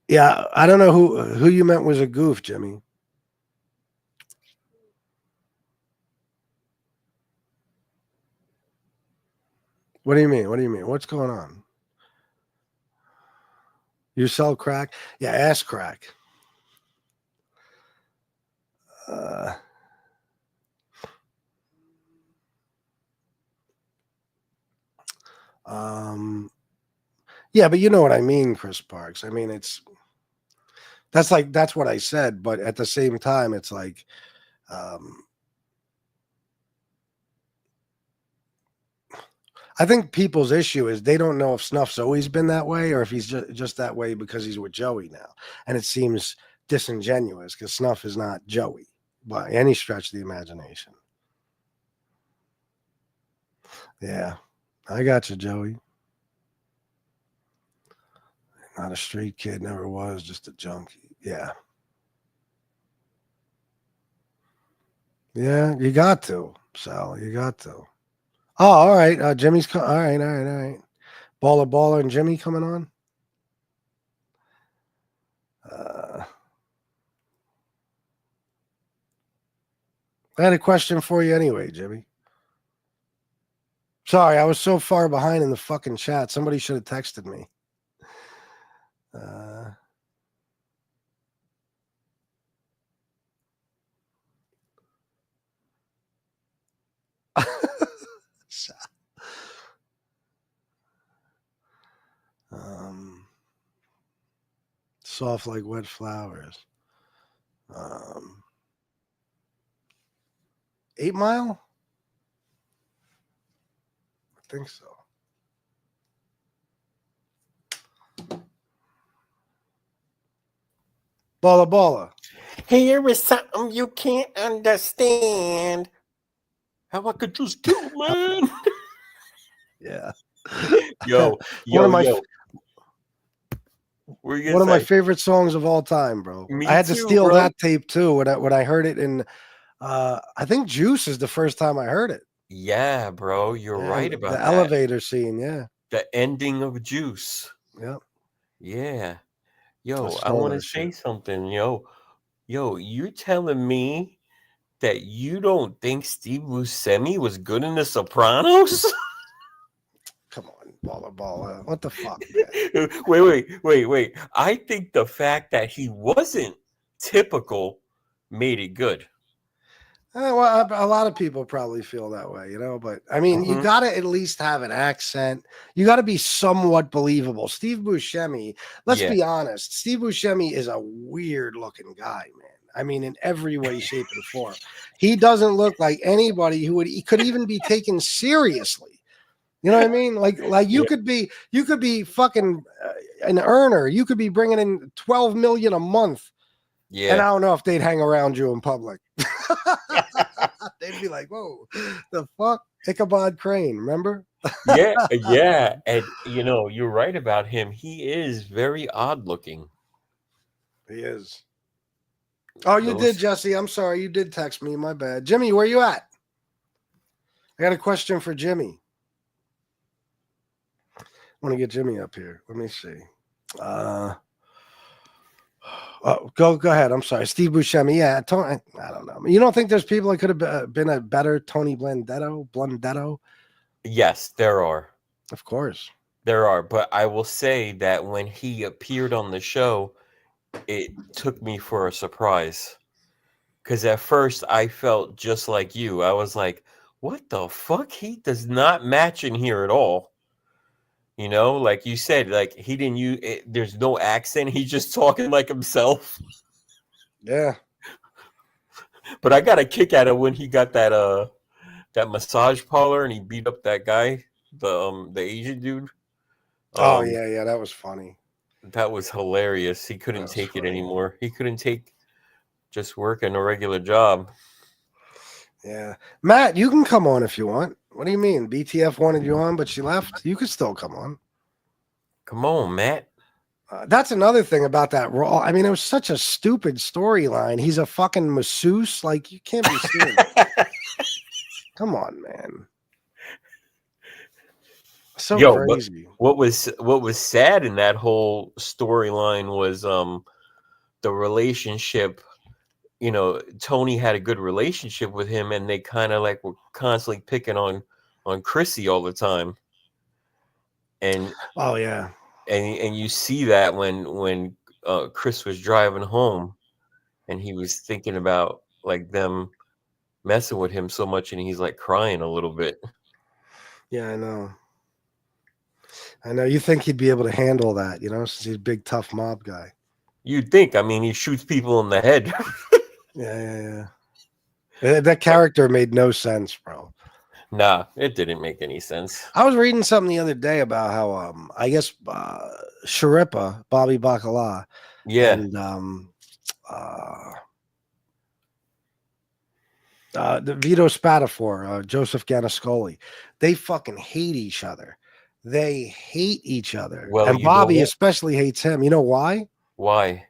Yeah, I don't know who you meant was a goof, Jimmy. What do you mean? What's going on? You sell crack? Yeah, ass crack. Yeah, but you know what I mean, Chris Parks. I mean, that's what I said, but at the same time, it's like, I think people's issue is they don't know if Snuff's always been that way or if he's just that way because he's with Joey now. And it seems disingenuous because Snuff is not Joey by any stretch of the imagination. Yeah, I got you, Joey. Not a street kid, never was, just a junkie. Yeah. Yeah, you got to, Sal. You got to. Oh, all right. Jimmy's all right. Baller and Jimmy coming on. I had a question for you anyway, Jimmy. Sorry, I was so far behind in the fucking chat. Somebody should have texted me. Soft like wet flowers. Um, 8 Mile? I think so. Balla Balla. Here is something you can't understand. How I could just kill a man. Yeah. Yo, one yo, of my yo. What are you one gonna of my say? favorite songs of all time, bro. I Me had to too, steal bro. that tape too when I heard it in I think Juice is the first time I heard it. Yeah, bro, you're Yeah, right the about that. elevator scene, yeah. The ending of Juice. Yeah. Yeah. I Yo, I stole want to that say shit. something. Yo, you telling me that you don't think Steve Buscemi was good in The Sopranos? Come on, Balla. What the fuck, man? Wait. I think the fact that he wasn't typical made it good. Well, a lot of people probably feel that way, but I mean, you Hmm. got to at least have an accent. You got to be somewhat believable. Steve Buscemi, let's Yeah, be honest, Steve Buscemi is a weird looking guy, man. I mean, in every way, shape, and form. He doesn't look like anybody he could even be taken seriously. You know what I mean? Like yeah, you could be fucking an earner. You could be bringing in 12 million a month, and yeah, I don't know if they'd hang around you in public. They'd be like, "Whoa, the fuck, Ichabod Crane." Remember? yeah. And you're right about him. He is very odd looking. He is. Oh, you did, Those, Jesse. I'm sorry. You did text me. My bad. Jimmy, where you at? I got a question for Jimmy. I want to get Jimmy up here. Let me see. Uh, go ahead. I'm sorry, Steve Buscemi. Yeah, Tony, I don't know. You don't think there's people that could have been a better Tony Blundetto? yes, there are. Of course. There are. But I will say that when he appeared on the show, it took me for a surprise. Because at first I felt just like you. I was like, what the fuck? He does not match in here at all. Like you said, like he didn't use it, there's no accent. He's just talking like himself. Yeah. But I got a kick out of when he got that massage parlor and he beat up that guy, the Asian dude. Oh Um, yeah. That was funny. that was hilarious. He That couldn't was take it funny. anymore. He couldn't take just working a regular job. Yeah. Matt, you can come on if you want. What do you mean? BTF wanted you on, but she left? You could still come on. Come on, Matt. That's another thing about that Raw. I mean, it was such a stupid storyline. He's a fucking masseuse. Like, you can't be serious. Come on, man. So Yo, but crazy. what was sad in that whole storyline was the relationship. Tony had a good relationship with him, and they kind of like were constantly picking on Chrissy all the time. And Oh, yeah. and you see that when Chris was driving home, and he was thinking about like them messing with him so much, and he's like crying a little bit. Yeah, I know. I know. You think he'd be able to handle that, since he's a big, tough mob guy. You'd think. I mean, he shoots people in the head. Yeah. That character made no sense, bro. Nah, it didn't make any sense. I was reading something the other day about how I guess Sharippa, Bobby Bacala, Yeah. and uh, the Vito Spatafor, Joseph Ganascoli, they fucking hate each other. They hate each other, Well, and you know Bobby what? especially hates him. You know why? Why?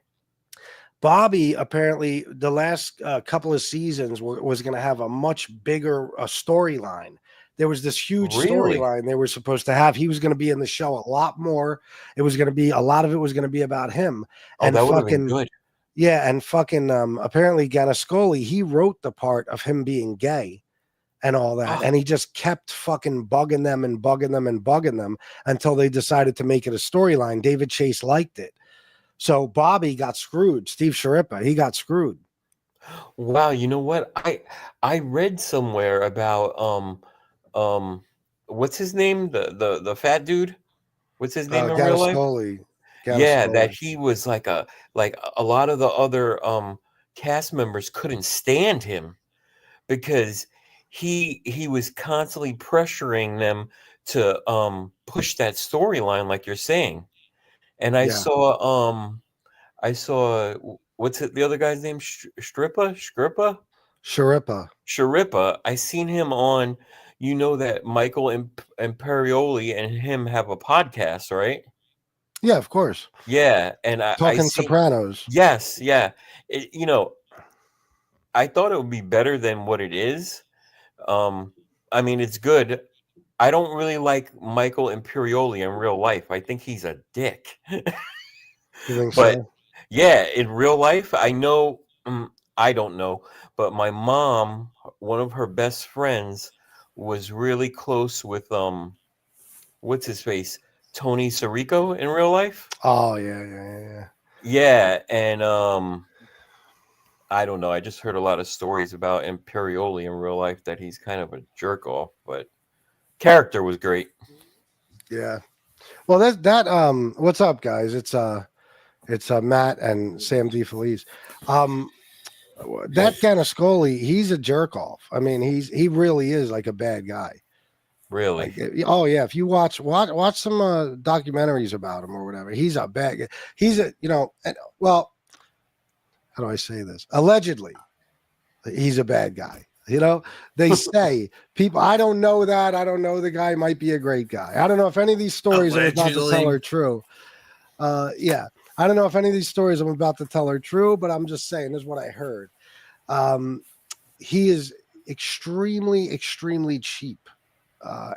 Bobby apparently the last couple of seasons was going to have a much bigger storyline. There was this huge Really? storyline they were supposed to have. He was going to be in the show a lot more. It was going to be a lot of it was going to be about him Oh, and that would have been fucking good. yeah, and fucking apparently Ganascoli, he wrote the part of him being gay and all that, Oh, and he just kept fucking bugging them and bugging them and bugging them until they decided to make it a storyline. David Chase liked it. So Bobby got screwed. Steve Sharippa, he got screwed. wow, you know what? I read somewhere about um what's his name? The fat dude? What's his name in real life? Ganascoli. Yeah, that Scoli. he was like a lot of the other cast members couldn't stand him because he was constantly pressuring them to push that storyline like you're saying. And Yeah, I saw what's it, the other guy's name? Sharippa. Sharippa. I seen him on, you know, that Michael Imperioli and him have a podcast, right? Yeah, of course. Yeah, and I Talking see. Sopranos. Yes, yeah. You know, I thought it would be better than what it is. Um, I mean, it's good. I don't really like Michael Imperioli in real life. I think he's a dick. You think But so? yeah, in real life, I know. I don't know, but my mom, one of her best friends, was really close with what's his face, Tony Sirico in real life. Oh yeah, yeah, yeah. Yeah, and I don't know. I just heard a lot of stories about Imperioli in real life that he's kind of a jerk off, but character was great. Yeah. Well, that what's up, guys? It's Matt and Sam DeFelice. Um, that Ganascoli, he's a jerk off. I mean, he really is like a bad guy. Really. Like, oh yeah, if you watch some documentaries about him or whatever, he's a bad guy. He's a well, how do I say this? Allegedly, he's a bad guy. They say people. I don't know that. I don't know the guy. Might be a great guy. I don't know if any of these stories I'm about to tell are true. Yeah, I don't know if any of these stories I'm about to tell are true, but I'm just saying this is what I heard. Um, he is extremely, extremely cheap,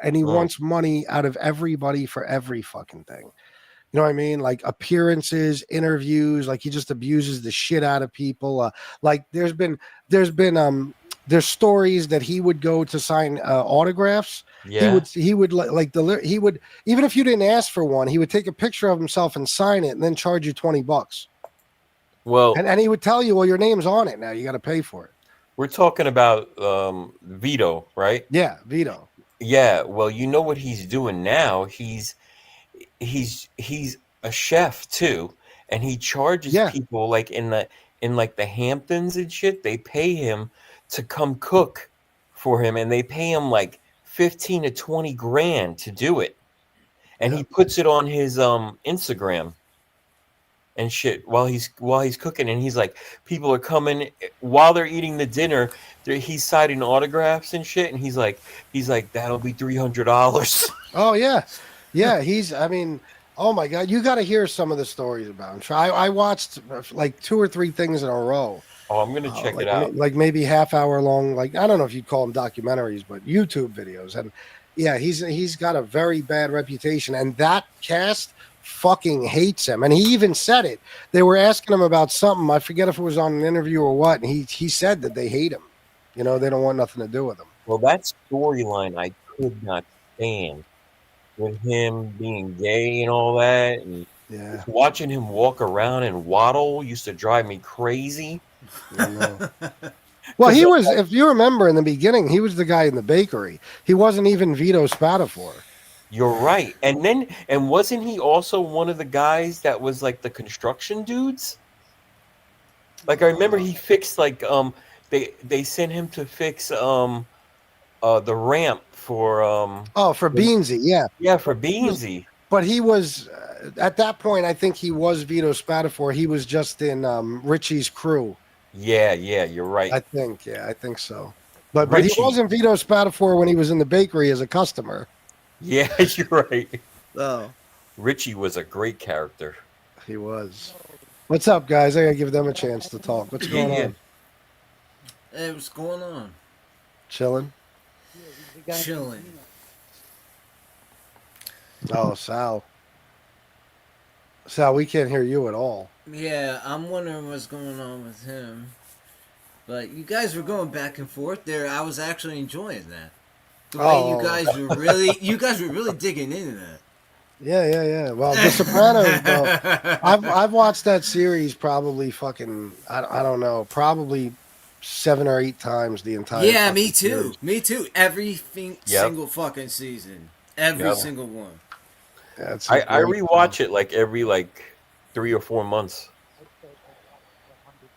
and he Mm, wants money out of everybody for every fucking thing. You know what I mean? Like appearances, interviews, like he just abuses the shit out of people. Like there's been there's stories that he would go to sign autographs. yeah. He would he would, even if you didn't ask for one, he would take a picture of himself and sign it and then charge you $20. Well, And he would tell you, well, your name's on it now. You got to pay for it. we're talking about Vito, right? Yeah, Vito. Yeah. Well, you know what he's doing now? He's a chef too, and he charges Yeah, people like in like the Hamptons and shit. They pay him to come cook for him, and they pay him like 15 to 20 grand to do it, and yeah. he puts it on his Instagram and shit while he's cooking, and he's like, people are coming while they're eating the dinner. He's signing autographs and shit, and he's like that'll be $300. Oh yeah, yeah. I mean, oh my god, you got to hear some of the stories about him. I watched like 2 or 3 things in a row. Oh, I'm gonna check it Like out. like maybe half-hour long. Like I don't know if you'd call them documentaries, but YouTube videos. And yeah, he's got a very bad reputation, and that cast fucking hates him. And he even said it. They were asking him about something. I forget if it was on an interview or what. And he said that they hate him. They don't want nothing to do with him. Well, that storyline I could not stand, with him being gay and all that, and Yeah, just watching him walk around and waddle used to drive me crazy. I know. Well, Because he was, if you remember in the beginning, he was the guy in the bakery. He wasn't even Vito Spatafore. you're right, and wasn't he also one of the guys that was like the construction dudes? Like I remember he fixed like they sent him to fix the ramp for Oh, for Beansy, yeah. yeah, for He was, Beansy. but he was at that point. I think he was Vito Spatafore. He was just in Richie's crew. Yeah, yeah, you're right. I think, yeah, I think so. But he Richie. wasn't Vito Spatafore when he was in the bakery as a customer. Yeah, you're right. Oh, Richie was a great character. he was. What's up, guys? I gotta give them a chance to talk. What's Yeah, going yeah. on? Hey, what's going on? Chilling. Chilling. Oh, Sal. Sal, we can't hear you at all. Yeah, I'm wondering what's going on with him. But you guys were going back and forth there. I was actually enjoying that. The way you guys were really digging into that. Yeah. Well, The Sopranos, though. I've watched that series probably fucking I don't know, probably 7 or 8 times the entire. Yeah, fucking me too. series. Me too. Every Yep. single fucking season. Every Yep. single one. Yeah, it's I a great show. rewatch it like every like 3 or 4 months.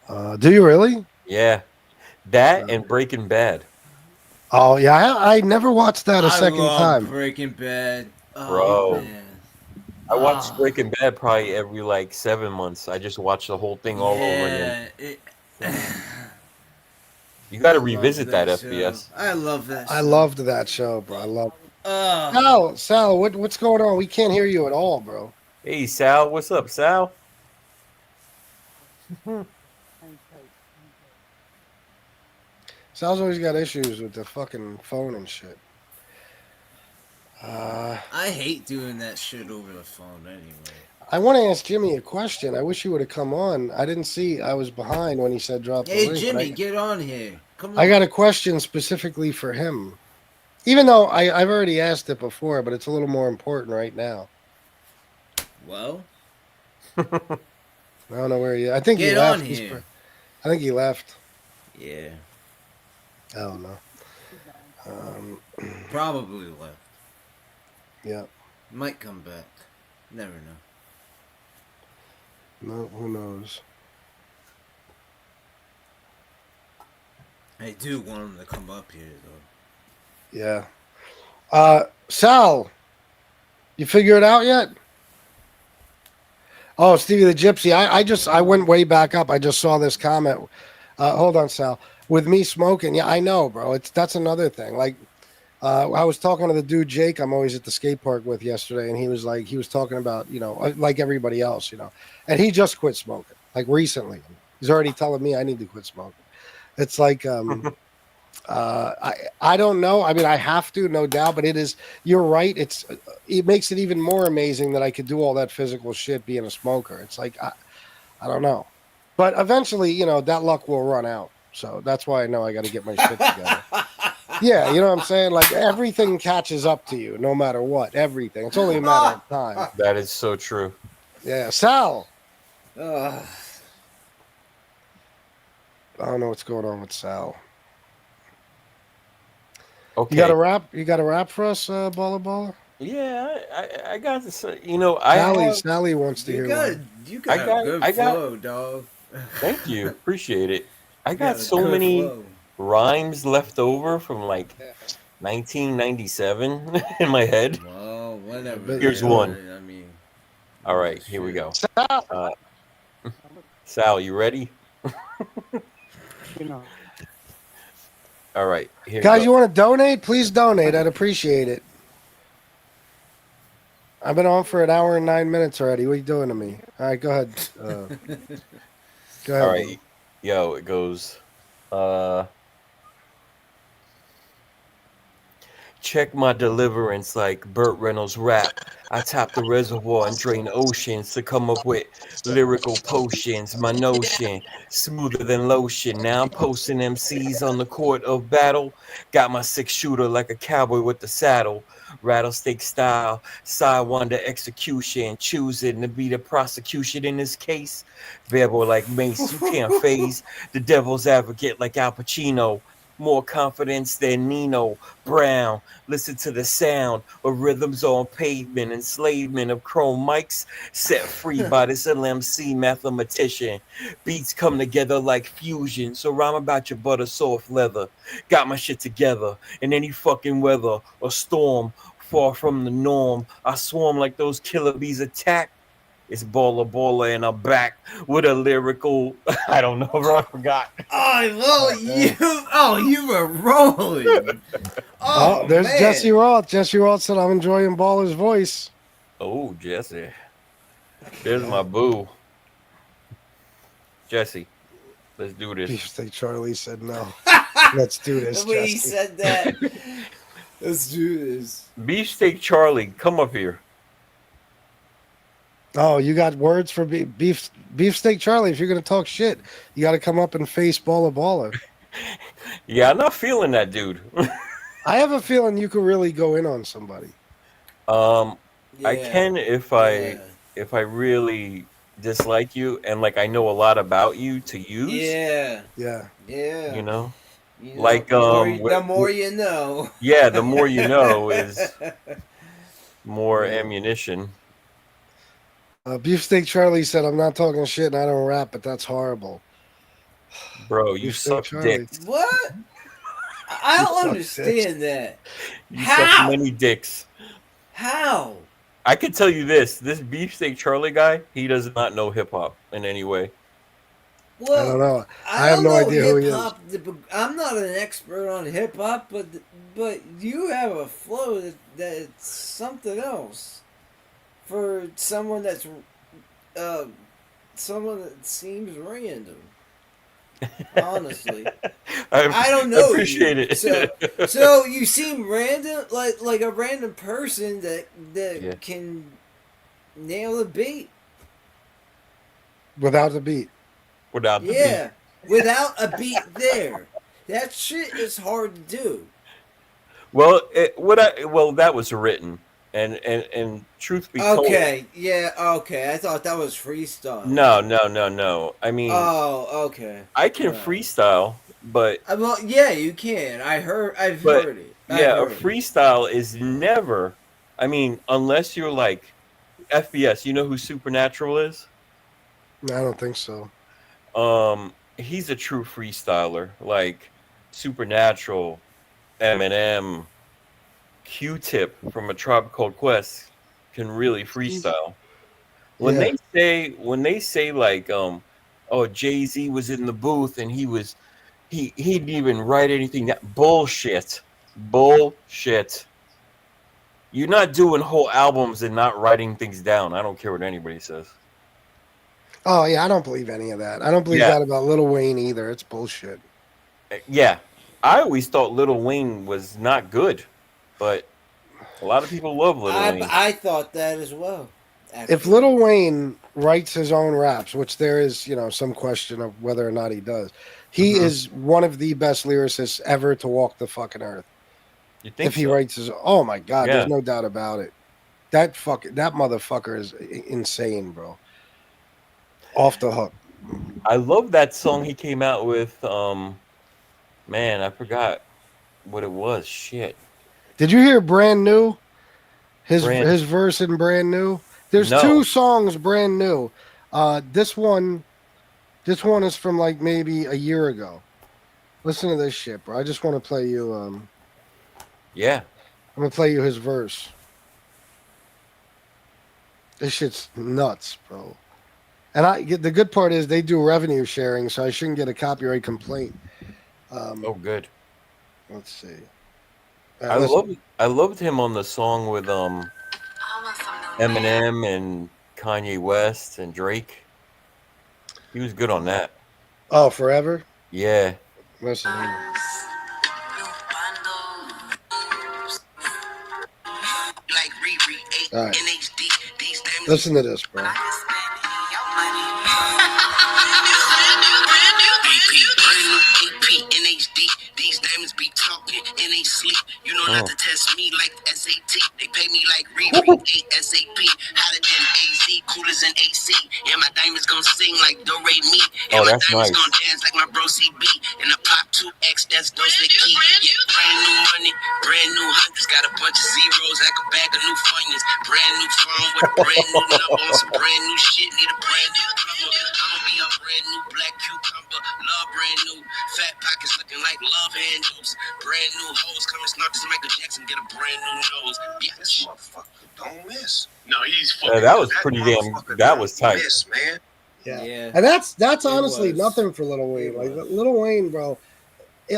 Do you really? Yeah, that and Breaking Bad, Oh yeah, I never watched that a I second love time. Breaking Bad. Oh bro. man. I watched Oh Breaking Bad probably every like 7 months. I just watched the whole thing all over again. yeah. You got I to love revisit that that show. FBS. I love that I show. loved that show, bro. I love. Uh, Sal, what's going on? We can't hear you at all, bro. Hey Sal, what's up, Sal? Sal's always got issues with the fucking phone and shit. I hate doing that shit over the phone anyway. I want to ask Jimmy a question. I wish he would have come on. I didn't see. I was behind when he said drop the Hey link. Jimmy, get on here. Come on. I got a question specifically for him. Even though I've already asked it before, but it's a little more important right now. Well, I don't know where he. I think he get left. on here. I think he left. Yeah, I don't know. probably left. Yeah. Might come back. Never know. No, who knows? I do want him to come up here though. Yeah. Sal, you figure it out yet? Oh, Stevie the Gypsy. I went way back up. I just saw this comment. Hold on, Sal. With me smoking, yeah, I know, bro. That's another thing. Like, I was talking to the dude Jake I'm always at the skate park with yesterday, and he was talking about, like everybody else, and he just quit smoking, like recently. He's already telling me I need to quit smoking. It's like, I don't know. I mean, I have to, no doubt, but you're right. It makes it even more amazing that I could do all that physical shit being a smoker. It's like, I don't know, but eventually, that luck will run out. So that's why I know I got to get my shit together. Yeah, you know what I'm saying? Like everything catches up to you no matter what. Everything. It's only a matter of time. That is so true. Yeah. Sal. Ugh. I don't know what's going on with Sal. Okay. You got a rap for us, Baller? Yeah, I got this. Sally wants to hear one. You got a good flow, dog. Thank you, appreciate it. I got a so good many flow. rhymes left over from like 1997 in my head. Well, whatever. Here's one. I mean, All right, here we go. Sal. Sal, you ready? All right, here Guys, we you want to donate? Please donate. I'd appreciate it. I've been on for an hour and 9 minutes already. What are you doing to me? All right, go ahead. Go ahead. All right, yo, it goes. Check my deliverance like Burt Reynolds rap. I tap the reservoir and drain oceans to come up with lyrical potions. My notion, smoother than lotion. Now I'm posting MCs on the court of battle. Got my 6-shooter like a cowboy with the saddle. Rattlesnake style, sidewinder execution. Choosing to be the prosecution in this case. Verbal like Mace, you can't phase. The devil's advocate like Al Pacino. More confidence than Nino Brown. Listen to the sound of rhythms on pavement. Enslavement of chrome mics set free by this LMC mathematician. Beats come together like fusion. So rhyme about your butter soft leather. Got my shit together in any fucking weather or storm. Far from the norm. I swarm like those killer bees attack. It's baller, and I'm back with a lyrical. I don't know, bro. I forgot. You were rolling. Oh, there's man. Jesse Roth. Jesse Roth said, I'm enjoying Baller's voice. Oh, Jesse. There's my boo. Jesse, let's do this. Beefsteak Charlie said no. Let's do this, The way he Jesse. said that. Let's do this. Beefsteak Charlie, come up here. Oh, you got words for Beefsteak Charlie. If you're going to talk shit, you got to come up and face Baller. Yeah, I'm not feeling that dude. I have a feeling you could really go in on somebody. I can if I really dislike you and like I know a lot about you to use. Yeah. You know? Like the more you know. Yeah, the more you know is more ammunition. Beefsteak Charlie said, "I'm not talking shit and I don't rap, but that's horrible." Bro, you Beefsteak suck Charlie. dicks. What? I You don't suck understand that. You suck How? many dicks. How? I can tell you this Beefsteak Charlie guy, he does not know hip hop in any way. Well, I don't know. I I have don't no know idea who he hip is. hop. I'm not an expert on hip hop, but you have a flow that's something else for someone that's someone that seems random. Honestly, I don't know. Appreciate you. it. So you seem random, like a random person that Yeah. can nail a beat. Without the beat. Without the Yeah, without a beat there. That shit is hard to do. Well, that was written, and truth be told, Okay, yeah, okay. I thought that was freestyle. no. I mean, Oh, okay. I can Right. freestyle, but Well, yeah, you can. I've heard it. yeah, a I've heard it. freestyle is never. I mean, unless you're like FBS, you know who Supernatural is? I don't think so. He's a true freestyler, like Supernatural, Eminem, Q-Tip from A Tribe Called Quest can really freestyle. When Yeah. they say like oh, Jay-Z was in the booth and he didn't even write anything. That bullshit. You're not doing whole albums and not writing things down. I don't care what anybody says. Oh yeah, I don't believe any of that. I don't believe Yeah. that about Lil Wayne either. It's bullshit. Yeah. I always thought Lil Wayne was not good, but a lot of people love Lil Wayne. I thought that as well. Actually. If Lil Wayne writes his own raps, which there is, some question of whether or not he does, he is one of the best lyricists ever to walk the fucking earth. You think If he so? writes his, oh my god, Yeah. there's no doubt about it. That motherfucker is insane, bro. Off the hook. I love that song he came out with. Man, I forgot what it was. Shit. Did you hear Brand New? His Brand- verse in Brand New. There's No. 2 songs Brand New. This one is from like maybe a year ago. Listen to this shit, bro. I just want to play you. Yeah. I'm gonna play you his verse. This shit's nuts, bro. And the good part is they do revenue sharing, so I shouldn't get a copyright complaint. Oh, good. Let's see. I loved him on the song with Eminem and Kanye West and Drake. He was good on that. Oh, Forever. Yeah. Listen. All right. Listen to this, bro. These diamonds be talking and they sleep. You know not to test me like SAT. They pay me like Riri, ASAP. Hotter than AZ, cooler than AC. And my diamonds gon' sing like Do Re Mi. And my that's diamonds nice. gon' dance like my bro CB. And the pop 2X, that's those the key. Yeah, brand new money, brand new hundreds. Got a bunch of zeros like a bag of new funyuns. Brand new phone with a brand new number on some brand new shit. Need a brand new plumber. I'ma be a brand new black cucumber. Love brand new. Fat pockets looking like love handles. Brand new hoes coming snart to Michael Jackson. Get a brand new nose. Yeah, this motherfucker don't miss. No, he's fucking. That was pretty damn. That was tight. Miss, man. Yeah. And that's honestly was. nothing for Lil Wayne. It Like was. Lil Wayne, bro.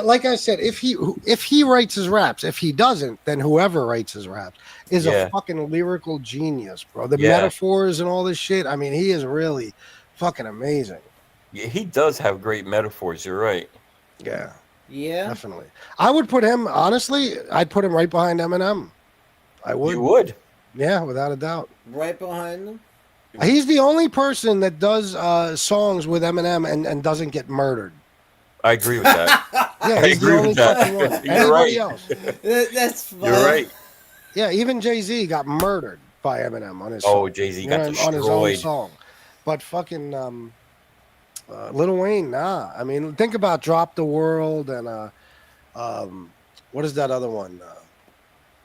Like I said, if he writes his raps, if he doesn't, then whoever writes his raps is Yeah. a fucking lyrical genius, bro. The Yeah. metaphors and all this shit. I mean, he is really fucking amazing. Yeah, he does have great metaphors. You're right. Yeah, Yeah. definitely. I would put him, honestly, I'd put him right behind Eminem. I would. You would. Yeah, without a doubt. Right behind them. He's the only person that does songs with Eminem and doesn't get murdered. I agree with that. Yeah, I he's the agree only with that. fucking one. You're Anybody right. else? That's fun. You're right. Yeah, even Jay-Z got murdered by Eminem on his Oh, song. Jay-Z You got know, on his own destroyed. song. But fucking Lil Wayne, nah. I mean, think about Drop the World and what is that other one?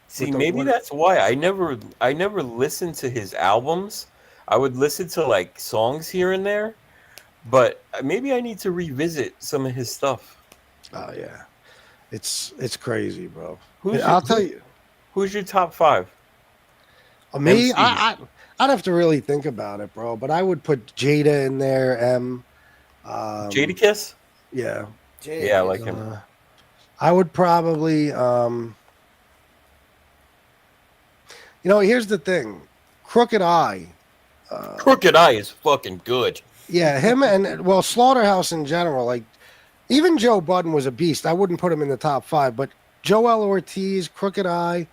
See, With the- maybe what- that's why I never listened to his albums. I would listen to like songs here and there, but maybe I need to revisit some of his stuff. Oh yeah, it's crazy, bro. Who's your I'll tell you. Who's your top 5 Me, MCs? I'd have to really think about it, bro. But I would put Jada in there. Jadakiss? Yeah. Yeah, I like him. I would probably, here's the thing, Crooked Eye. Crooked Eye is fucking good. Yeah, him and Slaughterhouse in general. Like, even Joe Budden was a beast. I wouldn't put him in the top 5, but Joel Ortiz, Crooked Eye,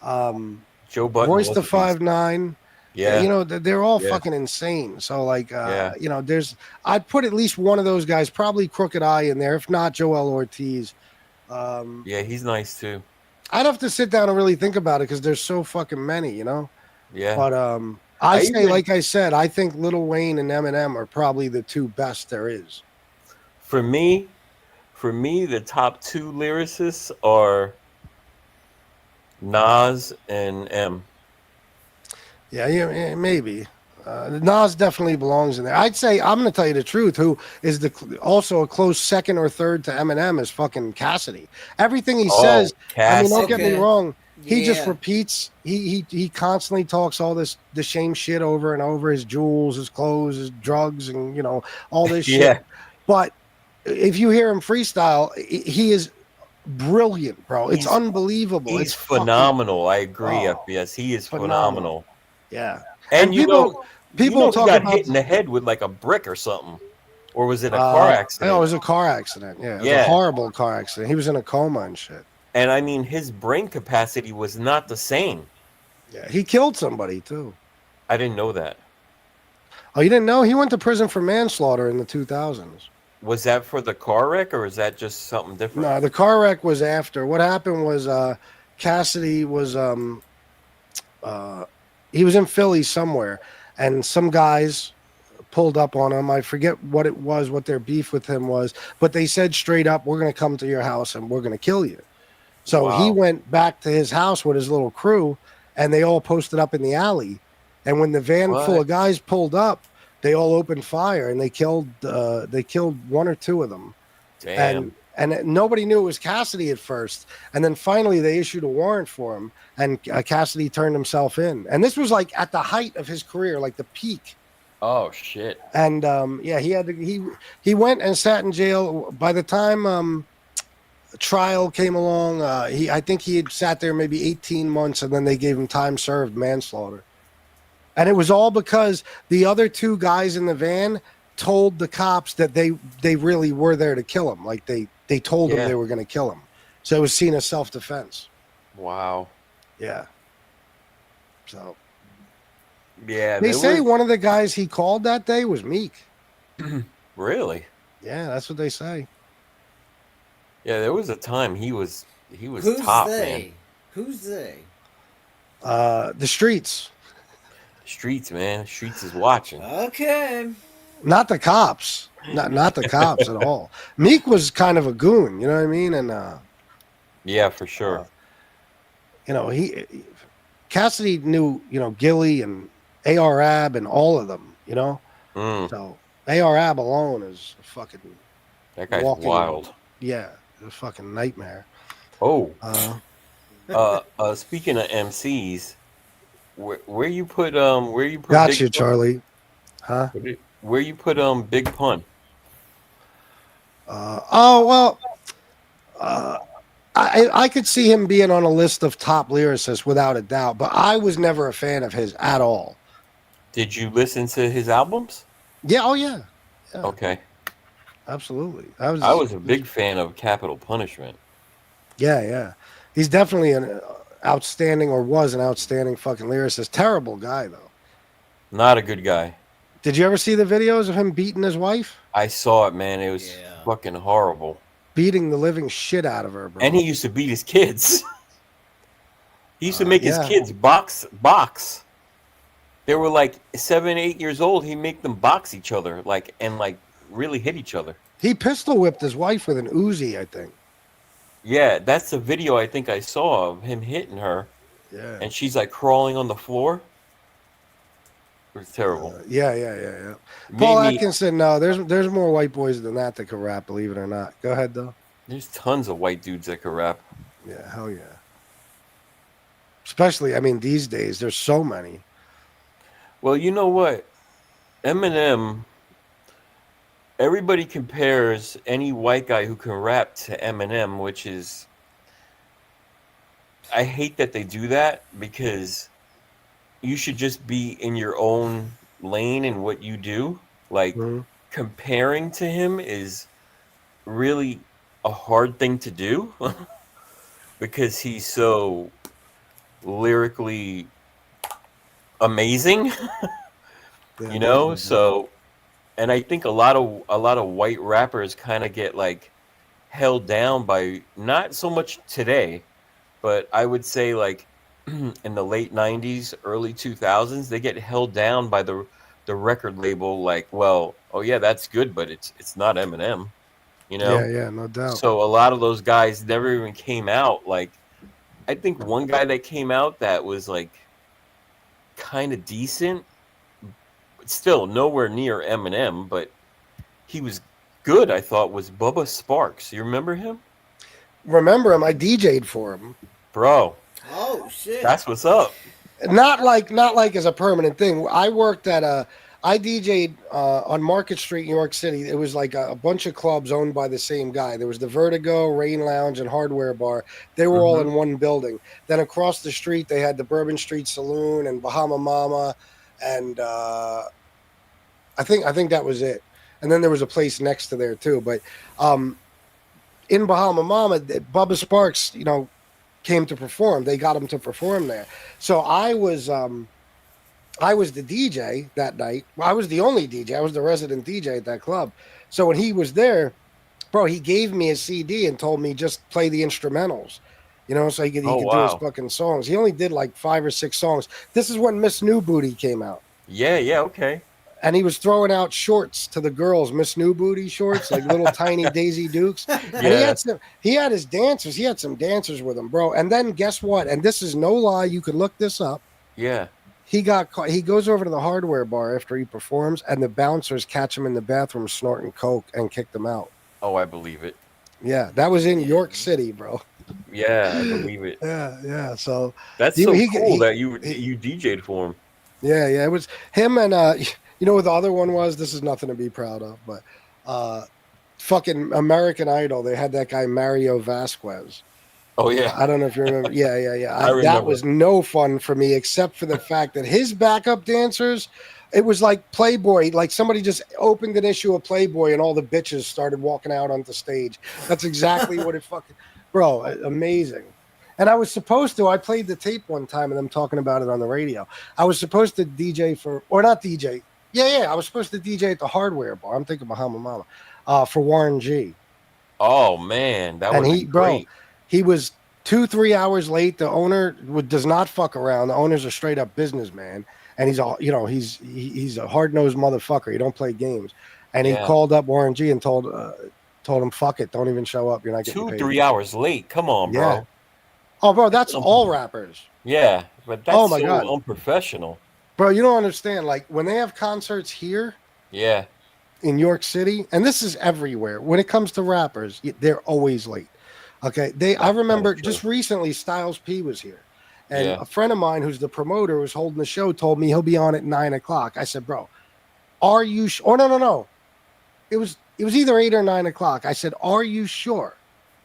Joe Budden, Royce was the a beast. 5'9". Yeah, They're all Yeah. fucking insane. So like, Yeah. I'd put at least one of those guys, probably Crooked Eye in there, if not Joel Ortiz. yeah, he's nice too. I'd have to sit down and really think about it because there's so fucking many, Yeah, But I say, even- like I said, I think Lil Wayne and Eminem are probably the 2 best there is. for me, the top 2 lyricists are Nas and M. Yeah, maybe. Nas definitely belongs in there. I'd say, I'm going to tell you the truth, who is also a close second or third to Eminem is fucking Cassidy. Everything he says, I mean, don't get me Okay. wrong. He just Yeah. repeats. He constantly talks all the same shit over and over. His jewels, his clothes, his drugs, and all this shit. Yeah. But if you hear him freestyle, he is brilliant, bro. It's He's- unbelievable. He's It's fucking- phenomenal. I agree, Oh, FBS. He is phenomenal. phenomenal. Yeah. And And you people know, talk he got about hit in the head with like a brick or something, or was it a car accident? No, it was a car accident. Yeah, it was Yeah. a horrible car accident. He was in a coma and shit. And I mean, his brain capacity was not the same. Yeah, he killed somebody too. I didn't know that. Oh, you didn't know? He went to prison for manslaughter in the 2000s. Was that for the car wreck, or is that just something different? No, the car wreck was after. What happened was Cassidy was he was in Philly somewhere, and some guys pulled up on him. I forget what it was, what their beef with him was, but they said straight up, "We're going to come to your house and we're going to kill you." So he Wow. went back to his house with his little crew, and they all posted up in the alley. And when the van full What? of guys pulled up, they all opened fire and they killed 1 or 2 of them. Damn. And nobody knew it was Cassidy at first. And then finally they issued a warrant for him, and Cassidy turned himself in. And this was like at the height of his career, like the peak. Oh shit. And he went and sat in jail. By the time trial came along, I think he had sat there maybe 18 months, and then they gave him time served manslaughter. And it was all because the other 2 guys in the van told the cops that they really were there to kill him. Like they told him Yeah. they were going to kill him. So it was seen as self-defense. Wow. Yeah. So Yeah. they there say was- one of the guys he called that day was Meek. Really? Yeah, that's what they say. Yeah. There was a time he was Who's top, they? man. Who's they? The streets, Streets, man. Streets is watching. Okay. not the cops. Not the cops at all. Meek was kind of a goon, you know what I mean? And Yeah, for sure. Cassidy knew, Gilly and A.R.Ab and all of them, Mm, So A.R.Ab alone is a fucking, that guy's walking- wild. yeah, a fucking nightmare. Oh. Speaking Speaking of MCs, where you put got Big you, Pun? Charlie. Huh? Where you put Big Pun? I could see him being on a list of top lyricists without a doubt, but I was never a fan of his at all. Did you listen to his albums? Yeah, oh yeah, Okay. absolutely. I was a big fan of Capital Punishment. Yeah. He's definitely an outstanding, or was an outstanding fucking lyricist. Terrible guy though. Not a good guy. Did you ever see the videos of him beating his wife? I saw it, man. It was Yeah. fucking horrible. Beating the living shit out of her, bro. And he used to beat his kids. He used to make his yeah. kids box. They were like 7, 8 years old. He'd make them box each other, and really hit each other. He pistol whipped his wife with an Uzi, I think. Yeah, that's the video I think I saw of him hitting her, Yeah. and she's like crawling on the floor. It was terrible. Yeah. Made Paul me. Atkinson. No, there's more white boys than that can rap. Believe it or not. Go ahead though. There's tons of white dudes that can rap. Yeah, hell yeah. Especially, I mean, these days there's so many. Well, you know what? Eminem. Everybody compares any white guy who can rap to Eminem, which is. I hate that they do that because you should just be in your own lane and what you do. Like Mhm. comparing to him is really a hard thing to do because he's so lyrically amazing, Yeah, you know? definitely. So and I think a lot of white rappers kind of get like held down by not so much today, but I would say like in the late 90s, early 2000s, they get held down by the record label like, well, oh yeah, that's good, but it's not Eminem, you know? Yeah, no doubt. So a lot of those guys never even came out. Like I think one guy that came out that was like kind of decent, but still nowhere near Eminem, but he was good, I thought, was Bubba Sparks. You remember him? Remember him? I DJ'd for him. Bro, Oh shit! that's what's up. Not like as a permanent thing. I worked at I DJ'd on Market Street, New York City. It was like a bunch of clubs owned by the same guy. There was the Vertigo, Rain Lounge, and Hardware Bar. They were all Mhm. in one building. Then across the street, they had the Bourbon Street Saloon and Bahama Mama, and I think that was it. And then there was a place next to there too. But in Bahama Mama, Bubba Sparks, came to perform. They got him to perform there. So I was the DJ that night. Well, I was the only DJ. I was the resident DJ at that club. So when he was there, bro, he gave me a CD and told me just play the instrumentals. So he could Oh, do his wow. fucking songs. He only did like 5 or 6 songs. This is when Miss New Booty came out. Yeah, okay. And he was throwing out shorts to the girls, Miss New Booty shorts, like little tiny Daisy Dukes. And Yeah. he had his dancers. He had some dancers with him, bro. And then guess what? And this is no lie. You could look this up. Yeah. He got caught. He goes over to the Hardware Bar after he performs, and the bouncers catch him in the bathroom snorting coke and kick him out. Oh, I believe it. Yeah, that was in York City, bro. Yeah, I believe it. Yeah. So That's he- so he- cool he- that you he- you DJ'd for him. yeah, it was him and you know what the other one was? This is nothing to be proud of, but fucking American Idol. They had that guy Mario Vasquez. Oh yeah. I don't know if you remember. Yeah. I remember. That was no fun for me, except for the fact that his backup dancers, it was like Playboy. Like somebody just opened an issue of Playboy and all the bitches started walking out onto stage. That's exactly what it fucking, bro, amazing. And I was supposed to, I played the tape one time of them talking about it on the radio. I was supposed to DJ or not DJ. Yeah. I was supposed to DJ at the Hardware Bar. I'm thinking Bahama Mama for Warren G. Oh man, that And would he, be bro, great. he was 2-3 hours late. The owner does not fuck around. The owner's a straight up businessman, and he's all he's a hard nosed motherfucker. He don't play games. And he Yeah. called up Warren G and told him, "Fuck it, don't even show up. You're not getting paid." 2-3 hours late. Come on, Yeah. bro. Oh, bro, that's all rappers, Yeah, but that's Oh, my so God. unprofessional. bro. You don't understand. Like when they have concerts here Yeah. in York City, and this is everywhere. When it comes to rappers, they're always late. Okay, I remember true. just recently Styles P was here, and Yeah. a friend of mine who's the promoter who's holding the show told me he'll be on at 9:00. I said, "Bro, are you?" Oh no. It was either 8 or 9:00. I said, "Are you sure?"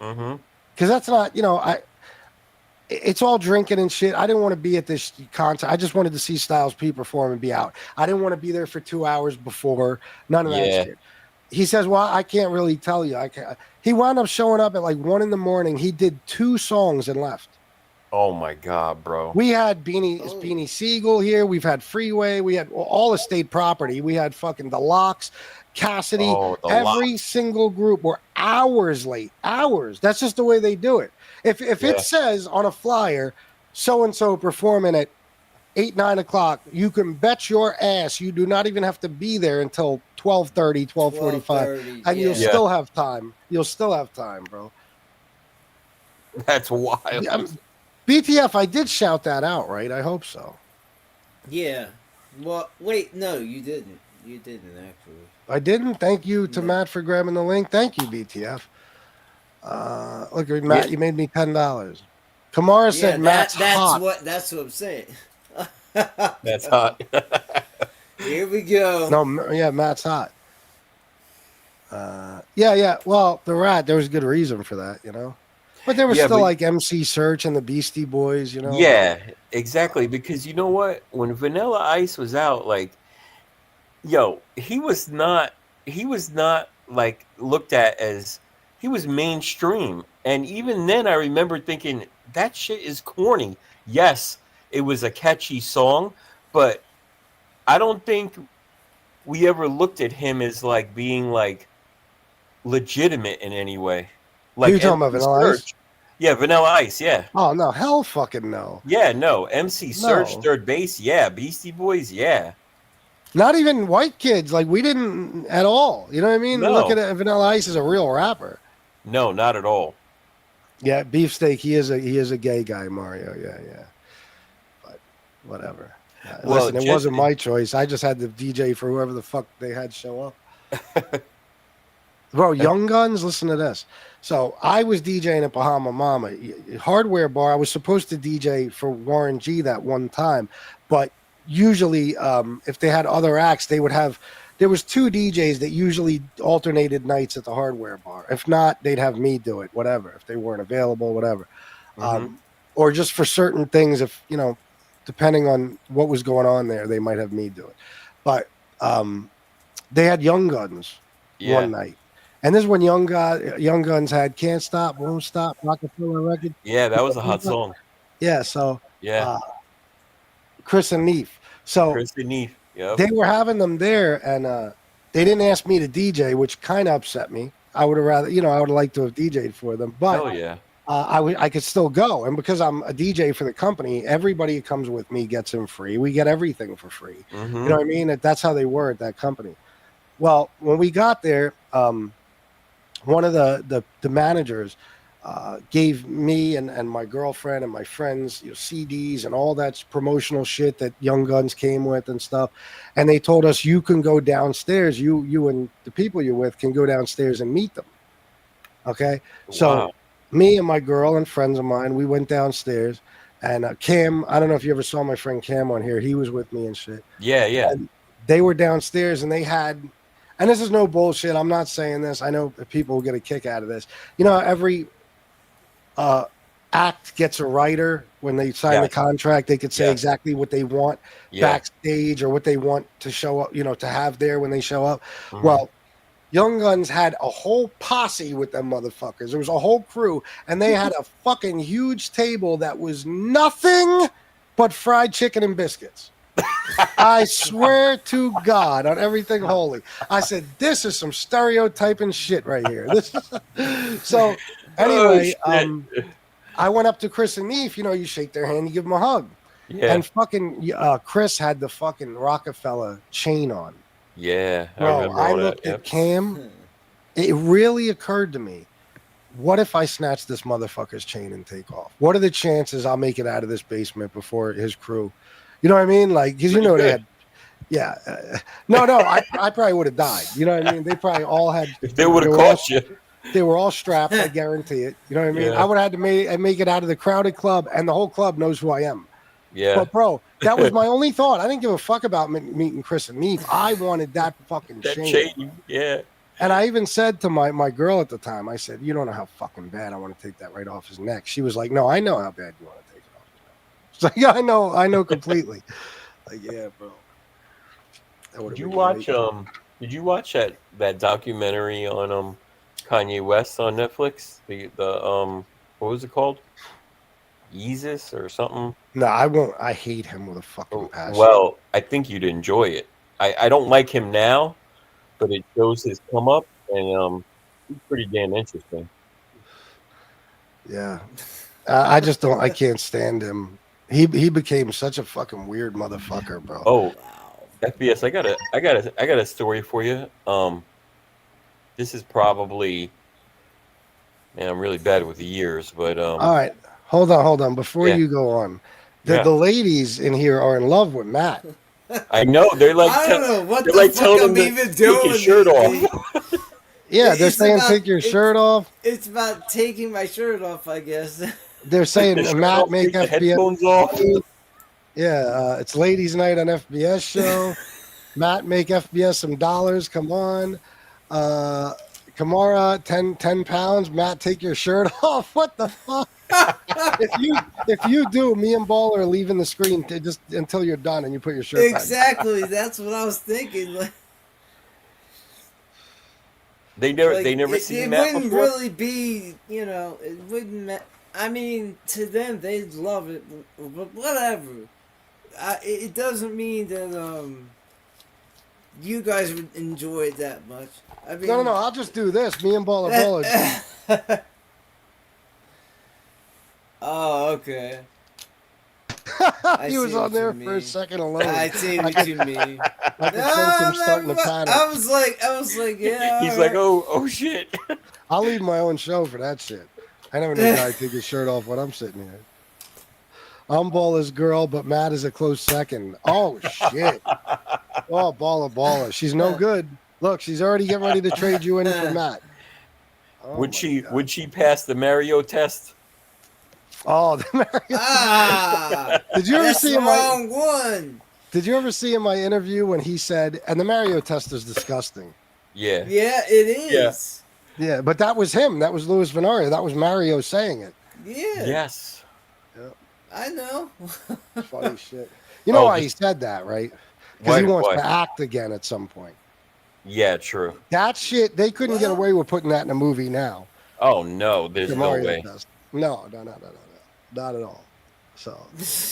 Mm-hmm. Because that's not it's all drinking and shit. I didn't want to be at this concert. I just wanted to see Styles P perform and be out. I didn't want to be there for 2 hours before. None of that Yeah. shit. He says, "Well, I can't really tell you. I can't." He wound up showing up at like 1 a.m. He did 2 songs and left. Oh my God, bro. We had Beanie Siegel here. We've had Freeway. We had all estate property. We had fucking the Locks, Cassidy. Oh, the Every single group were hours late. Hours. That's just the way they do it. If Yeah. it says on a flyer, so and so performing at 8, 9 o'clock, you can bet your ass you do not even have to be there until 12:30, 12:45, 12:30, and you'll Yeah. still have time. You'll still have time, bro. That's wild. BTF, I did shout that out, right? I hope so. Yeah. Well, wait, no, you didn't. You didn't actually. I didn't. Thank you to No. Matt for grabbing the link. Thank you, BTF. Look at Matt. Yeah. You made me $10. Kamara Yeah, said Matt's hot. that's what I'm saying. That's hot. Here we go. No, yeah, Matt's hot. Yeah. Well, the rat. There was good reason for that, you know. But there was Yeah, still but- like MC Search and the Beastie Boys, you know. Yeah, exactly. Because you know what? When Vanilla Ice was out, like, yo, he was not like looked at as, he was mainstream. And even then I remember thinking that shit is corny. Yes, it was a catchy song, but I don't think we ever looked at him as like being like legitimate in any way. Like Who you talking about, MC Vanilla Ice? Serge. Yeah, Vanilla Ice, yeah. Oh no, hell fucking no. Yeah, no. MC Serge, No. third base, yeah. Beastie Boys, yeah. Not even white kids. Like we didn't at all. You know what I mean? No. Look at it, Vanilla Ice as a real rapper. No, not at all. Yeah, Beefsteak. He is a gay guy, Mario. Yeah. But whatever. Well, Listen, it wasn't my choice. I just had the DJ for whoever the fuck they had show up. Bro, Young Guns, listen to this. So I was DJing at Bahama Mama Hardware Bar. I was supposed to DJ for Warren G that one time, but usually if they had other acts, they would have. There was 2 DJs that usually alternated nights at the Hardware Bar. If not, they'd have me do it. Whatever. If they weren't available, whatever. Or just for certain things, if you know, depending on what was going on there, they might have me do it. But they had Young Guns one night. And this is when Young Guns had Can't Stop, Won't Stop, Rockefeller Record. Yeah, that was a hot song. Yeah, so Yeah. Chris and Neef. So Chris and Neef. Yep. they were having them there, and they didn't ask me to DJ, which kind of upset me. I would have rather, you know, I would have liked to have DJ'd for them, but Hell yeah. I could still go. And because I'm a DJ for the company, everybody who comes with me gets in free. We get everything for free. Mm-hmm. You know what I mean? That's how they were at that company. Well, when we got there, one of the managers gave me and my girlfriend and my friends, you know, CDs and all that promotional shit that Young Guns came with and stuff. And they told us, you can go downstairs. You and the people you're with can go downstairs and meet them. Okay. So Wow. me and my girl and friends of mine, we went downstairs, and Cam, I don't know if you ever saw my friend Cam on here. He was with me and shit. Yeah. And they were downstairs, and they had, and this is no bullshit. I'm not saying this. I know people will get a kick out of this. You know, every act gets a writer when they sign the contract. They could say exactly what they want backstage or what they want to show up, you know, to have there when they show up. Mhm. Well, Young Guns had a whole posse with them motherfuckers. There was a whole crew, and they had a fucking huge table that was nothing but fried chicken and biscuits. I swear to God on everything holy. I said, this is some stereotyping shit right here. So anyway, I went up to Chris and Neef. You know, you shake their hand, you give them a hug. Yeah. And fucking Chris had the fucking Rockefeller chain on. Yeah. Bro, I looked at Cam. It really occurred to me, what if I snatch this motherfucker's chain and take off? What are the chances I'll make it out of this basement before his crew? You know what I mean? Like, because you know they had, no, I probably would have died. You know what I mean? They probably all had. If they would have caught you. They were all strapped. I guarantee it. You know what I mean? Yeah. I would have had to make it out of the crowded club, and the whole club knows who I am. Yeah. But bro, that was my only thought. I didn't give a fuck about meeting Chris and Neef. I wanted that fucking chain. Yeah. And I even said to my girl at the time, I said, you don't know how fucking bad I want to take that right off his neck. She was like, no, I know how bad you want to take it off his neck. She's like, yeah, I know completely. Like, yeah, bro. Did you watch Did you watch that documentary on Kanye West on Netflix? The what was it called? Yeezus or something? No, I won't. I hate him with a fucking passion. Well, I think you'd enjoy it. I don't like him now, but it shows his come up, and he's pretty damn interesting. Yeah, I just don't. I can't stand him. He became such a fucking weird motherfucker, bro. Oh, FBS, I got a story for you. This is probably, man, I'm really bad with the years, but All right, hold on. Before you go on, the ladies in here are in love with Matt. I know they're like I don't know what they're the like fuck telling I'm him to even take doing. his shirt off. Yeah, they're It's saying about- take your shirt off. It's about taking my shirt off, I guess. They're Take saying the shirt Matt off, make take the FBS. headphones off. Yeah, it's ladies' night on FBS show. Matt make FBS some dollars. Come on. Kamara, 10 pounds. Matt, take your shirt off. What the fuck? If you do, me and Ball are leaving the screen just until you're done and you put your shirt back. Exactly. That's what I was thinking. Like, They never it, seen it Matt wouldn't before. really be, it wouldn't. I mean, to them, they'd love it, but whatever. It doesn't mean that you guys would enjoy it that much. I mean, No. I'll just do this. Me and Ball are ballers. Oh, okay. He was see on what there you for a mean. second alone. I see what you mean. I could sense him starting to panic. I was like, yeah. He's all like, right. oh shit. I'll leave my own show for that shit. I never knew a guy take his shirt off when I'm sitting here. I'm Baller's girl, but Matt is a close second. Oh, shit. Oh, baller. She's no good. Look, she's already getting ready to trade you in for Matt. Oh, would my God. she pass the Mario test? Oh, the Mario. Did you ever That's see the him? wrong one. Did you ever see in my interview when he said, and the Mario test is disgusting. Yeah. Yeah, it is. Yeah, but that was him. That was Louis Venario. That was Mario saying it. Yeah. Yes. I know. Funny shit. You know Oh, why he said that, right? Because he wants to act again at some point. Yeah, true. That shit, they couldn't get Well- away with putting that in a movie now. Oh no, there's The no Mario way. test. No, not at all. So,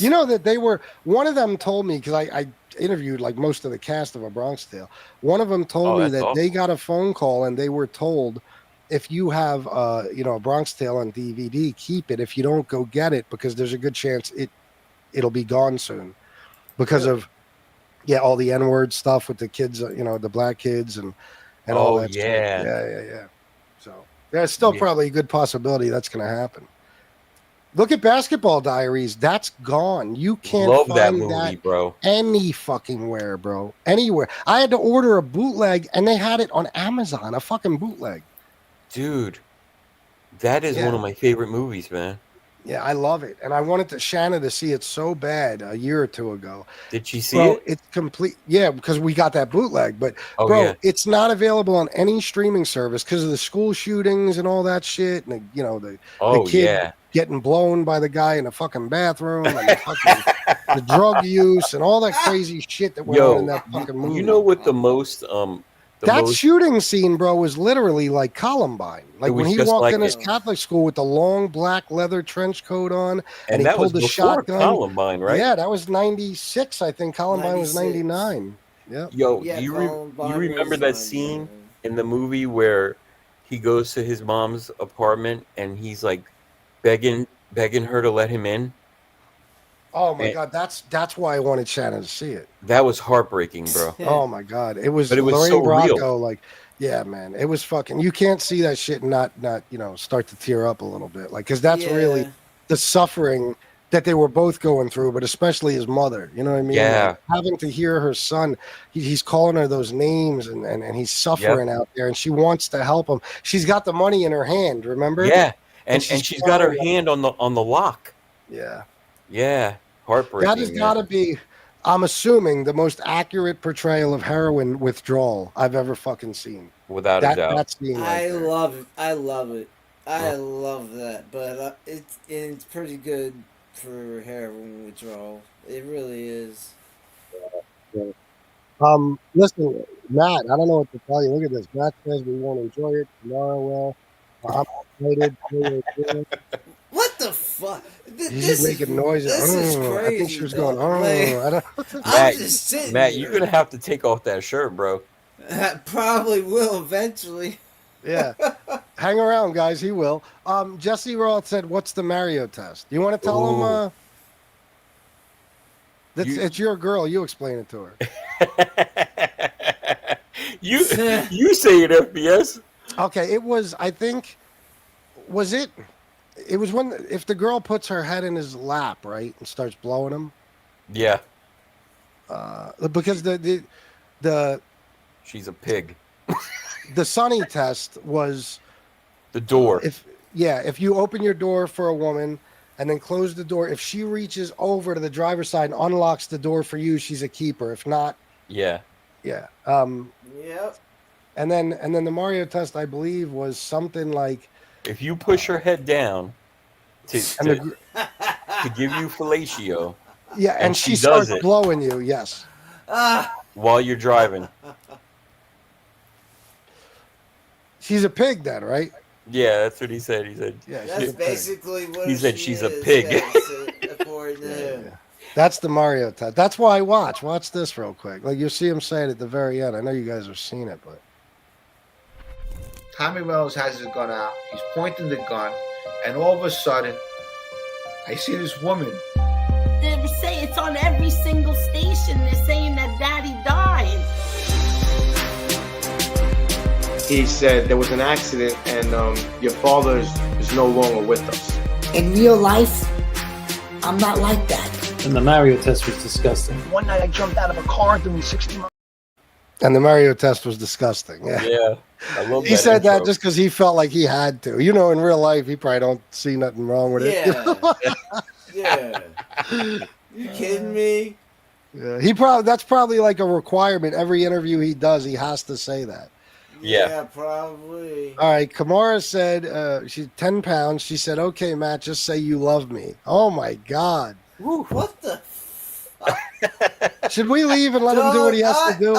you know that they were, one of them told me, because I interviewed like most of the cast of A Bronx Tale. One of them told me that's that they awesome. got a phone call and they were told, if you have, A Bronx Tale on DVD, keep it. If you don't, go get it, because there's a good chance it'll be gone soon because of, all the N-word stuff with the kids, the black kids and all Oh, that yeah. shit. Yeah. So there's still Yeah. probably a good possibility that's going to happen. Look at Basketball Diaries. That's gone. You can't Love find that movie, bro. any fucking where, bro. Anywhere. I had to order a bootleg and they had it on Amazon, a fucking bootleg. Dude, that is one of my favorite movies, man. Yeah, I love it. And I wanted Shanna to see it so bad a year or two ago. Did she see Bro, it? it's complete. Yeah, because we got that bootleg. But, Oh, bro, yeah. it's not available on any streaming service because of the school shootings and all that shit. And, the kid Yeah. getting blown by the guy in the fucking bathroom and the drug use and all that crazy shit that went on in that fucking movie. You know what the most Shooting scene, bro, was literally like Columbine. Like was when he just walked like in his it. Catholic school with the long black leather trench coat on, and he that was pulled the before shotgun. Columbine, right? Yeah, that was 96, I think. Columbine was 96. 99. Yeah. Yo, Yeah, do you Columbine remember was that on scene there. in the movie where he goes to his mom's apartment and he's like begging her to let him in? Oh my And- God, that's why I wanted Shannon to see it. That was heartbreaking, bro. Oh my God, it was. But it was Lorraine so Bracco, real. like, yeah, man, it was fucking. You can't see that shit and not start to tear up a little bit, like, because that's really Yeah. the suffering that they were both going through, but especially his mother. You know what I mean? Yeah. Like, having to hear her son, he's calling her those names, and he's suffering out there, and she wants to help him. She's got the money in her hand. Remember? Yeah, and she's she's got her crying. hand on the lock. Yeah. Yeah, heartbreaking. That has man. got to be, I'm assuming, the most accurate portrayal of heroin withdrawal I've ever fucking seen. Without a doubt. That scene right I there. love it. I love it. I love that. But it's pretty good for heroin withdrawal. It really is. Listen, Matt, I don't know what to tell you. Look at this. Matt says we won't enjoy it. Tomorrow will. I'm excited. What the fuck? He's making noises. This is crazy. I think she was going, dog. Like, I don't. I'm just sitting Matt, here. you're gonna have to take off that shirt, bro. I probably will eventually. Yeah. Hang around, guys. He will. Jesse Roth said, "What's the Mario test?" You want to tell him? It's your girl. You explain it to her. you say it, FBS. Okay, it was. I think. Was it? It was when if the girl puts her head in his lap, right, and starts blowing him. Yeah. because the She's a pig. the Sunny test was The door. if you open your door for a woman and then close the door, if she reaches over to the driver's side and unlocks the door for you, she's a keeper. If not, Yeah. Yep. And then the Mario test, I believe, was something like If you push her head down to and give you fellatio and she does starts it. blowing you. Yes. while you're driving. She's a pig then, right? Yeah, that's what he said. He said, Yeah, That's basically what He said she she's a is, pig. yes, according to him. That's the Mario test. That's why I watch. Watch this real quick. Like you'll see him say it at the very end. I know you guys have seen it, but Tommy Reynolds has his gun out. He's pointing the gun, and all of a sudden, I see this woman. They say it's on every single station. They're saying that Daddy died. He said there was an accident and your father is no longer with us. In real life, I'm not like that. And the Mario test was disgusting. One night I jumped out of a car doing 60 miles. and the Mario test was disgusting. Yeah. yeah, I love He said intro. that just because he felt like he had to. You know, in real life, he probably don't see nothing wrong with it. Yeah. You kidding me? Yeah, that's probably like a requirement. Every interview he does, he has to say that. Yeah. Probably. All right, Kamara said she's 10 pounds. She said, "Okay, Matt, just say you love me." Oh my God! What the? Should we leave and let him do what he has to do?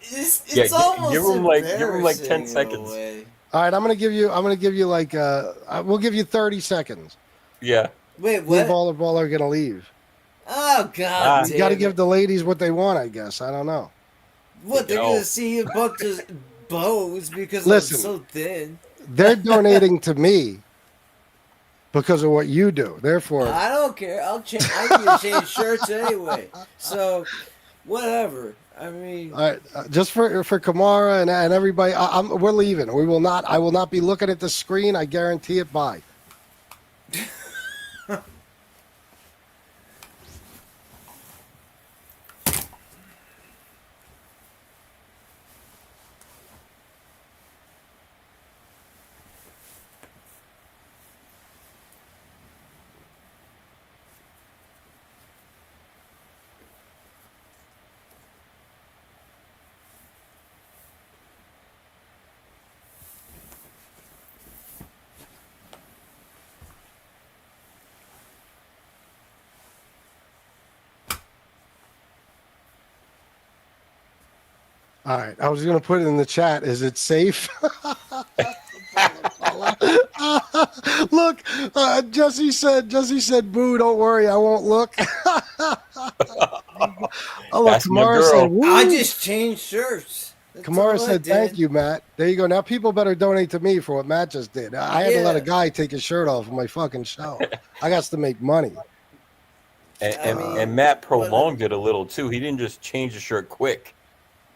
It's almost give him like 10 embarrassing in a seconds. way. All right, I'm gonna give you like we'll give you 30 seconds. Yeah. Wait, Me what? and Baller are gonna leave. Oh God! You got to damn give it. the ladies what they want, I guess. I don't know. What they're No. gonna see a bunch of bows because Listen. I'm so thin. They're donating to me because of what you do. Therefore, I don't care. I can change shirts anyway. So, whatever. I mean, all right, just for Kamara and everybody, we're leaving. We will not. I will not be looking at the screen. I guarantee it. Bye. All right, I was gonna put it in the chat. Is it safe? Look, Jesse said, "Boo, don't worry, I won't look." Oh, look, That's my Kamara girl. said, "Woo." I just changed shirts. That's Kamara all I said, did. "Thank you, Matt." There you go. Now people better donate to me for what Matt just did. I had to let a Yeah. guy take his shirt off of my fucking show. I got to make money. And Matt prolonged it a little too. He didn't just change the shirt quick.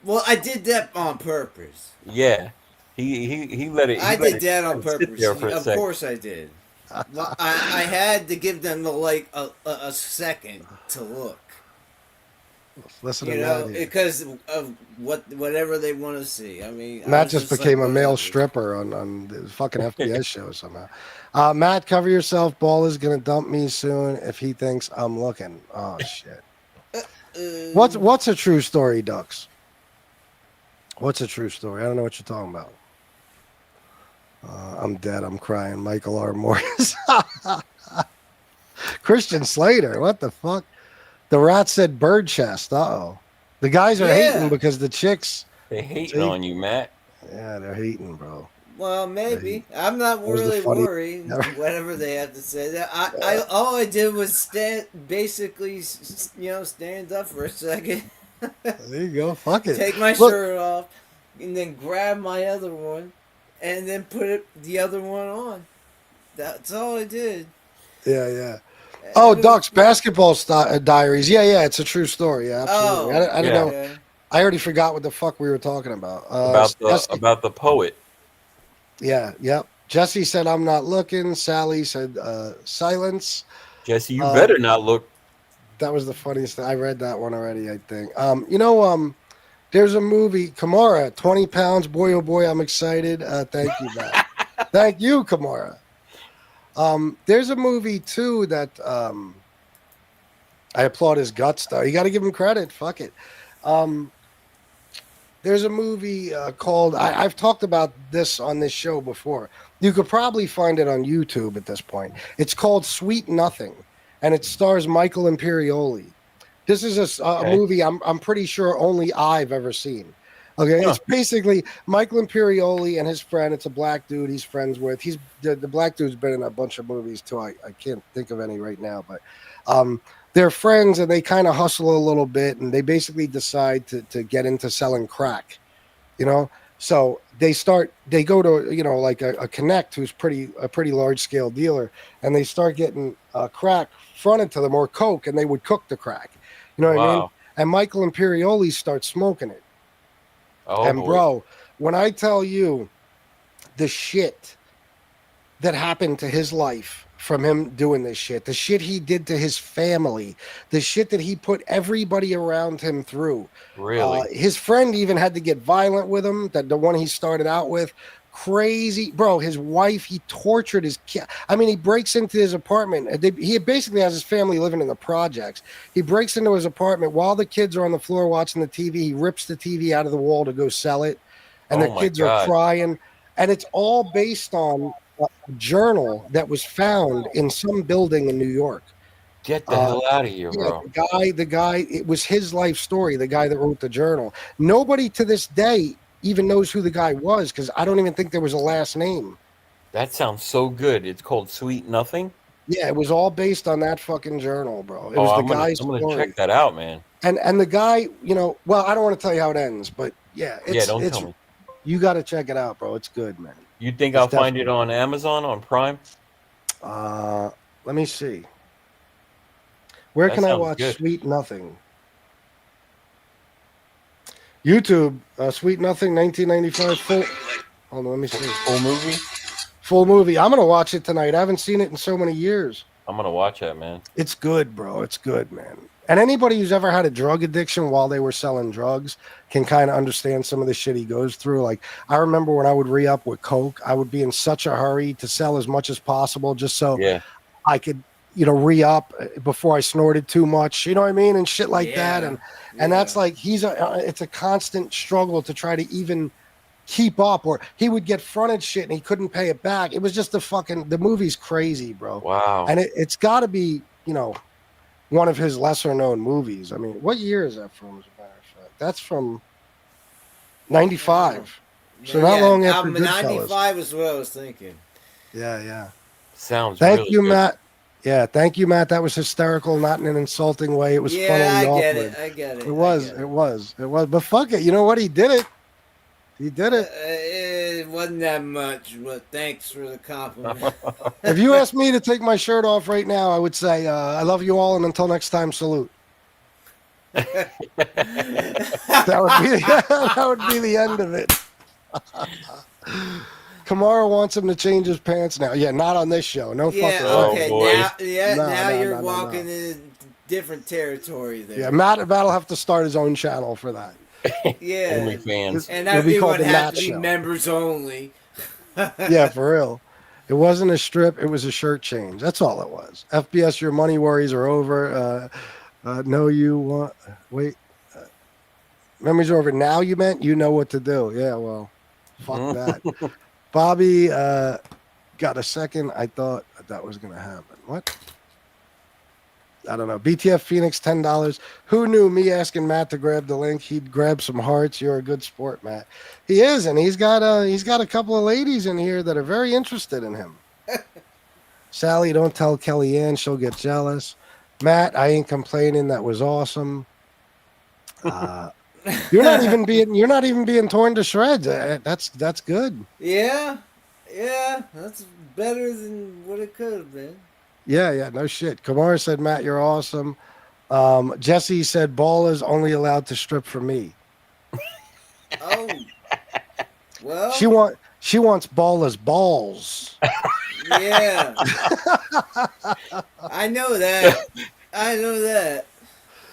Well, I did that on purpose. Yeah. He let it. I let did that on sit purpose. there for a Of second. course I did. Well, I had to give them a second to look. Listen You to know, Matt. Here. because of whatever they want to see. I mean, I Matt was just like, became a male whatever. stripper on the fucking FBS show somehow. Matt, cover yourself. Ball is gonna dump me soon if he thinks I'm looking. Oh shit. What's a true story, Ducks? What's a true story? I don't know what you're talking about. I'm dead. I'm crying. Michael R. Morris. Christian Slater. What the fuck? The rat said bird chest. Uh-oh. The guys are hating because the chicks. They hating on you, Matt. Yeah, they're hating, bro. Well, maybe. I'm not was the really funny- worried. Whatever they have to say. I all I did was stand up for a second, There you go. Fuck it. take my Look, shirt off, and then grab my other one, and then put the other one on. That's all I did. Yeah. Oh, Ducks basketball diaries. Yeah, it's a true story. Yeah, absolutely. Oh, I didn't know. okay. I already forgot what the fuck we were talking about. About the poet. Yeah, yep. Jesse said, "I'm not looking." Sally said, "Silence." Jesse, you better not look. That was the funniest thing. I read that one already, I think. There's a movie, Kamara, 20 pounds. Boy, oh boy, I'm excited. Thank you, Matt. Thank you, Kamara. There's a movie, too, that I applaud his guts, though. You got to give him credit. Fuck it. There's a movie called, I've talked about this on this show before. You could probably find it on YouTube at this point. It's called Sweet Nothing, and it stars Michael Imperioli. This is a movie I'm pretty sure only I've ever seen. Okay, It's basically Michael Imperioli and his friend. It's a black dude he's friends with. He's the black dude's been in a bunch of movies too. I can't think of any right now, but they're friends and they kind of hustle a little bit, and they basically decide to get into selling crack. So they go to like a Connect who's a pretty large scale dealer, and they start getting crack fronted to them, or coke, and they would cook the crack. You know what I mean? And Michael Imperioli starts smoking it. Oh, and boy. bro, when I tell you the shit that happened to his life from him doing this shit, the shit he did to his family, the shit that he put everybody around him through. Really? His friend even had to get violent with him, the one he started out with. Crazy, bro. His wife, he tortured his kid. I mean, he breaks into his apartment. He basically has his family living in the projects. He breaks into his apartment while the kids are on the floor watching the TV. He rips the TV out of the wall to go sell it. And the kids are crying. And it's all based on a journal that was found in some building in New York. Get the hell out of here, bro. The guy, it was his life story, the guy that wrote the journal. Nobody to this day even knows who the guy was, because I don't even think there was a last name. That sounds so good. It's called Sweet Nothing? Yeah, it was all based on that fucking journal, bro. It was the guy's story. I'm gonna check that out, man. And the guy, well, I don't want to tell you how it ends, but yeah, don't tell me. You got to check it out, bro. It's good, man. You think I'll find it on Amazon, on Prime? Let me see. Where can I watch Sweet Nothing? YouTube, Sweet Nothing, 1995. Hold on, let me see. Full movie? Full movie. I'm going to watch it tonight. I haven't seen it in so many years. I'm going to watch that, man. It's good, bro. It's good, man. And anybody who's ever had a drug addiction while they were selling drugs can kind of understand some of the shit he goes through. Like, I remember when I would re-up with coke, I would be in such a hurry to sell as much as possible just so I could, re-up before I snorted too much, you know what I mean? And shit like that. And that's like, it's a constant struggle to try to even keep up, or he would get fronted shit and he couldn't pay it back. It was just the movie's crazy, bro. Wow. And it's got to be, one of his lesser known movies. I mean, what year is that from, as a matter of fact? That's from 95. So not long after Goodfellas. 95 is what I was thinking. Yeah. Sounds Thank you, good. Matt. Yeah, thank you, Matt. That was hysterical, not in an insulting way. It was funny and awkward. I get it. It was. But fuck it. You know what? He did it. It wasn't that much, but thanks for the compliment. If you asked me to take my shirt off right now, I would say, I love you all, and until next time, salute. that would be the end of it. Kamara wants him to change his pants now. Yeah, not on this show. No fucking okay. Oh, Now you're walking in different territory there. Yeah, Matt'll have to start his own channel for that. Yeah. OnlyFans. And everyone had to be members only. Yeah, for real. It wasn't a strip. It was a shirt change. That's all it was. FBS, your money worries are over. No, you want... Wait. Memories are over. Now you meant you know what to do. Yeah, well, fuck that. Bobby got a second. I thought that was going to happen. What? I don't know. BTF Phoenix, $10. Who knew me asking Matt to grab the link? He'd grab some hearts. You're a good sport, Matt. He is, and he's got a couple of ladies in here that are very interested in him. Sally, don't tell Kellyanne. She'll get jealous. Matt, I ain't complaining. That was awesome. You're not even being torn to shreds. That's good. Yeah, that's better than what it could have been. Yeah, no shit. Kamara said, Matt, you're awesome. Jesse said, Ball is only allowed to strip for me. Oh, well. She wants Balla's balls. Yeah. I know that.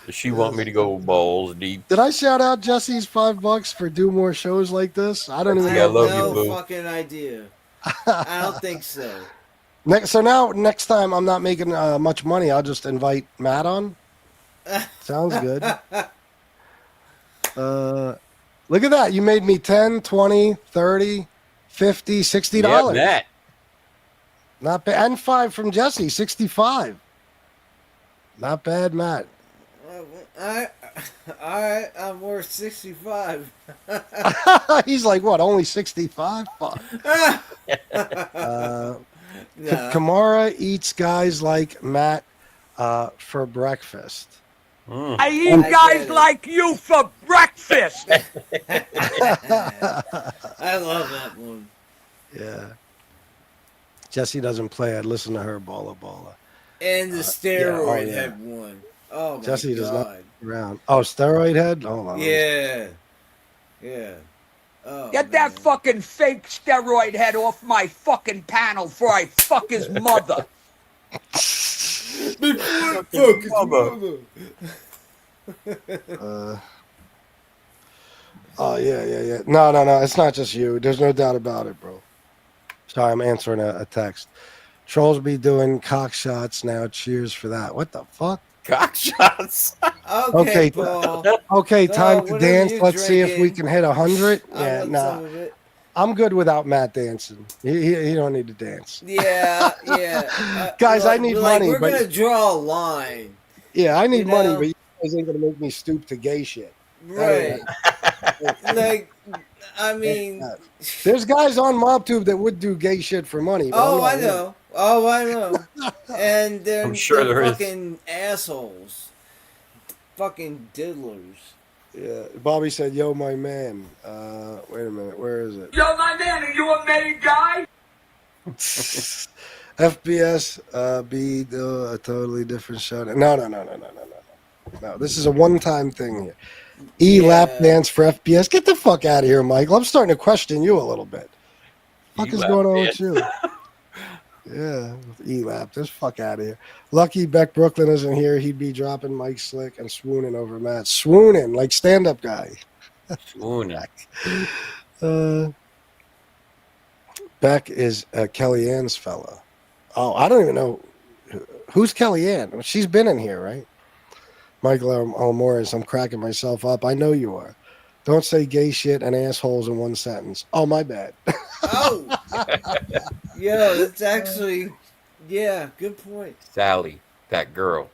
Does she want me to go balls deep? Did I shout out Jesse's $5 for do more shows like this? I don't even Yeah, I know. love no you, boo. fucking idea. I don't think so. So now, next time I'm not making much money, I'll just invite Matt on. Sounds good. Look at that. You made me 10, 20, 30, 50, $60. Yeah, Matt. Not bad. And 5 from Jesse, 65. Not bad, Matt. All right, I'm worth 65. He's like, what, only 65? Fuck. Kamara eats guys like Matt for breakfast. I eat guys like you for breakfast. I love that one. Yeah. Jesse doesn't play. I'd listen to her, Balla. And the steroid head one. Oh my Jesse God. does not around. Oh, steroid head? Hold on. Yeah. Oh, Get that fucking fake steroid head off my fucking panel before I fuck his mother. Fuck his mother. Oh, yeah. No. It's not just you. There's no doubt about it, bro. Sorry, I'm answering a text. Trolls be doing cock shots now. Cheers for that. What the fuck? Cock shots. Okay, Paul. Okay, time to whatever dance. you Let's see if we drinking. can hit 100. Yeah, Some nah. of it. I'm good without Matt dancing. He don't need to dance. Yeah. Guys, I need money, We're but gonna draw a line. yeah, I need money, know? but you guys ain't gonna make me stoop to gay shit. Right. Like, I mean. There's guys on MobTube that would do gay shit for money. But Oh, I'm I not know. Oh, I know. And they're, I'm sure they're there is. fucking assholes. Fucking diddlers. Yeah, Bobby said, "Yo, my man." Wait a minute, where is it? Yo, my man, are you a made guy? FBS be a totally different show. No. This is a one-time thing here. Lap dance for FBS. Get the fuck out of here, Michael. I'm starting to question you a little bit. What the fuck is going on with you? Yeah, E-Lap. This fuck out of here. Lucky Beck Brooklyn isn't here. He'd be dropping Mike Slick and swooning over Matt. Swooning, like stand-up guy. Swooning. Beck is Kellyanne's fella. Oh, I don't even know. Who's Kellyanne? She's been in here, right? Michael Morris, I'm cracking myself up. I know you are. Don't say gay shit and assholes in one sentence. Oh, my bad. Oh! Yo, that's actually... Yeah, good point. Sally, that girl.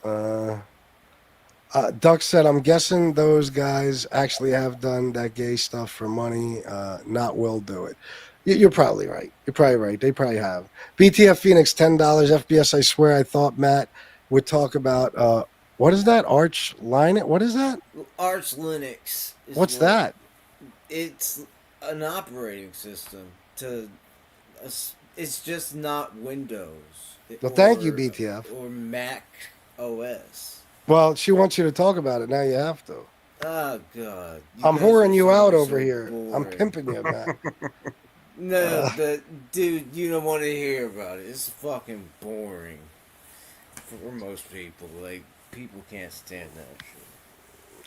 Duck said, I'm guessing those guys actually have done that gay stuff for money. Not will do it. You're probably right. You're probably right. They probably have. BTF Phoenix, $10. FBS, I swear I thought Matt would talk about... what is that? Arch Linux? What is that? Arch Linux. What's that? It's an operating system to... It's just not Windows. Well, thank you, BTF. Or Mac OS. Well, she wants you to talk about it. Now you have to. Oh, God. I'm guys whoring you are out so over here. boring. I'm pimping you, man. No, but, dude, you don't want to hear about it. It's fucking boring. For most people. Like, people can't stand that shit.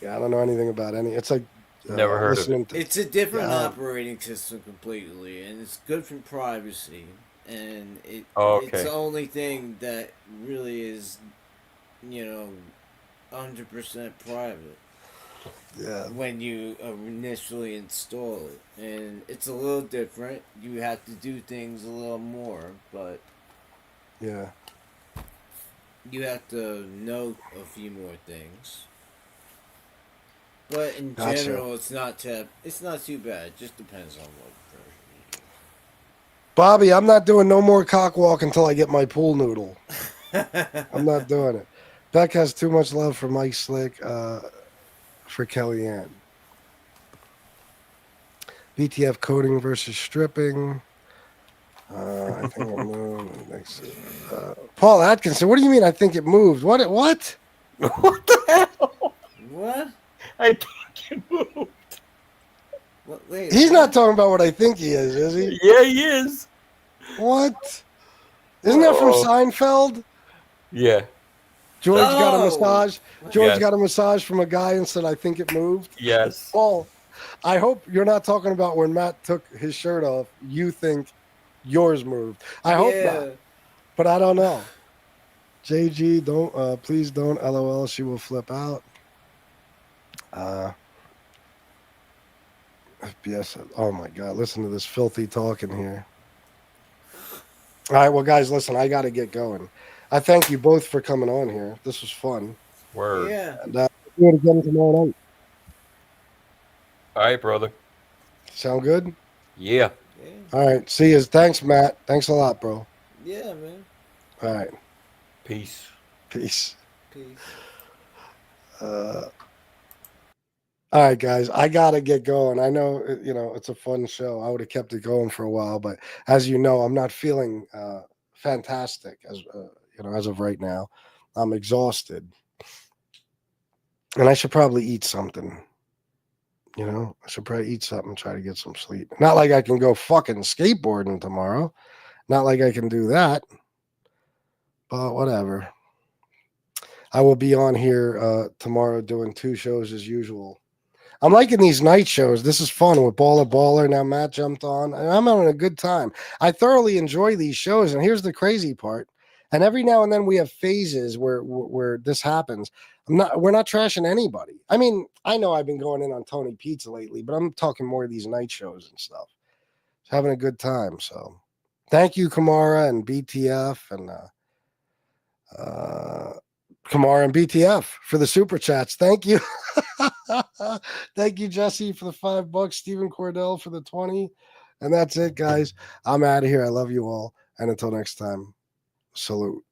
Yeah, I don't know anything about any. It's like Never heard of it. It's a different operating system completely, and it's good for privacy. And it's the only thing that really is, 100% private. Yeah. When you initially install it, and it's a little different. You have to do things a little more, but yeah, you have to know a few more things. But in general, it's not too bad. It just depends on what version you use. Bobby, I'm not doing no more cock walk until I get my pool noodle. I'm not doing it. Beck has too much love for Mike Slick, for Kellyanne. BTF coding versus stripping. I think it moved. Next, Paul Atkinson, what do you mean I think it moved? What? What the hell? What? I think it moved. Wait, He's not talking about what I think he is he? Yeah, he is. What? Isn't that from Seinfeld? Yeah. George got a Oh. massage. George Yes. got a massage from a guy and said, "I think it moved." Yes. Paul, I hope you're not talking about when Matt took his shirt off. You think yours moved. I hope not, but I don't know. JG, don't please don't. LOL. She will flip out. FBS. Oh my God! Listen to this filthy talking here. All right, well, guys, listen. I got to get going. I thank you both for coming on here. This was fun. Word. Yeah. And we'll do it again tomorrow night. All right, brother. Sound good? Yeah. All right. See you. Thanks, Matt. Thanks a lot, bro. Yeah, man. All right. Peace. Peace. Peace. All right, guys, I gotta get going. I know, it's a fun show. I would have kept it going for a while, but as you know, I'm not feeling fantastic as of right now. I'm exhausted, and I should probably eat something. I should probably eat something, try to get some sleep. Not like I can go fucking skateboarding tomorrow. Not like I can do that, but whatever. I will be on here tomorrow doing 2 shows as usual. I'm liking these night shows. This is fun with Baller. Now Matt jumped on, and I'm having a good time. I thoroughly enjoy these shows, and here's the crazy part. And every now and then we have phases where this happens. We're not trashing anybody. I mean, I know I've been going in on Tony Pizza lately, but I'm talking more of these night shows and stuff. Just having a good time. So, thank you, Kamara and BTF and Kamara and BTF for the super chats. Thank you. Thank you, Jesse, for the $5. Stephen Cordell for the 20. And that's it, guys. I'm out of here. I love you all. And until next time, salute.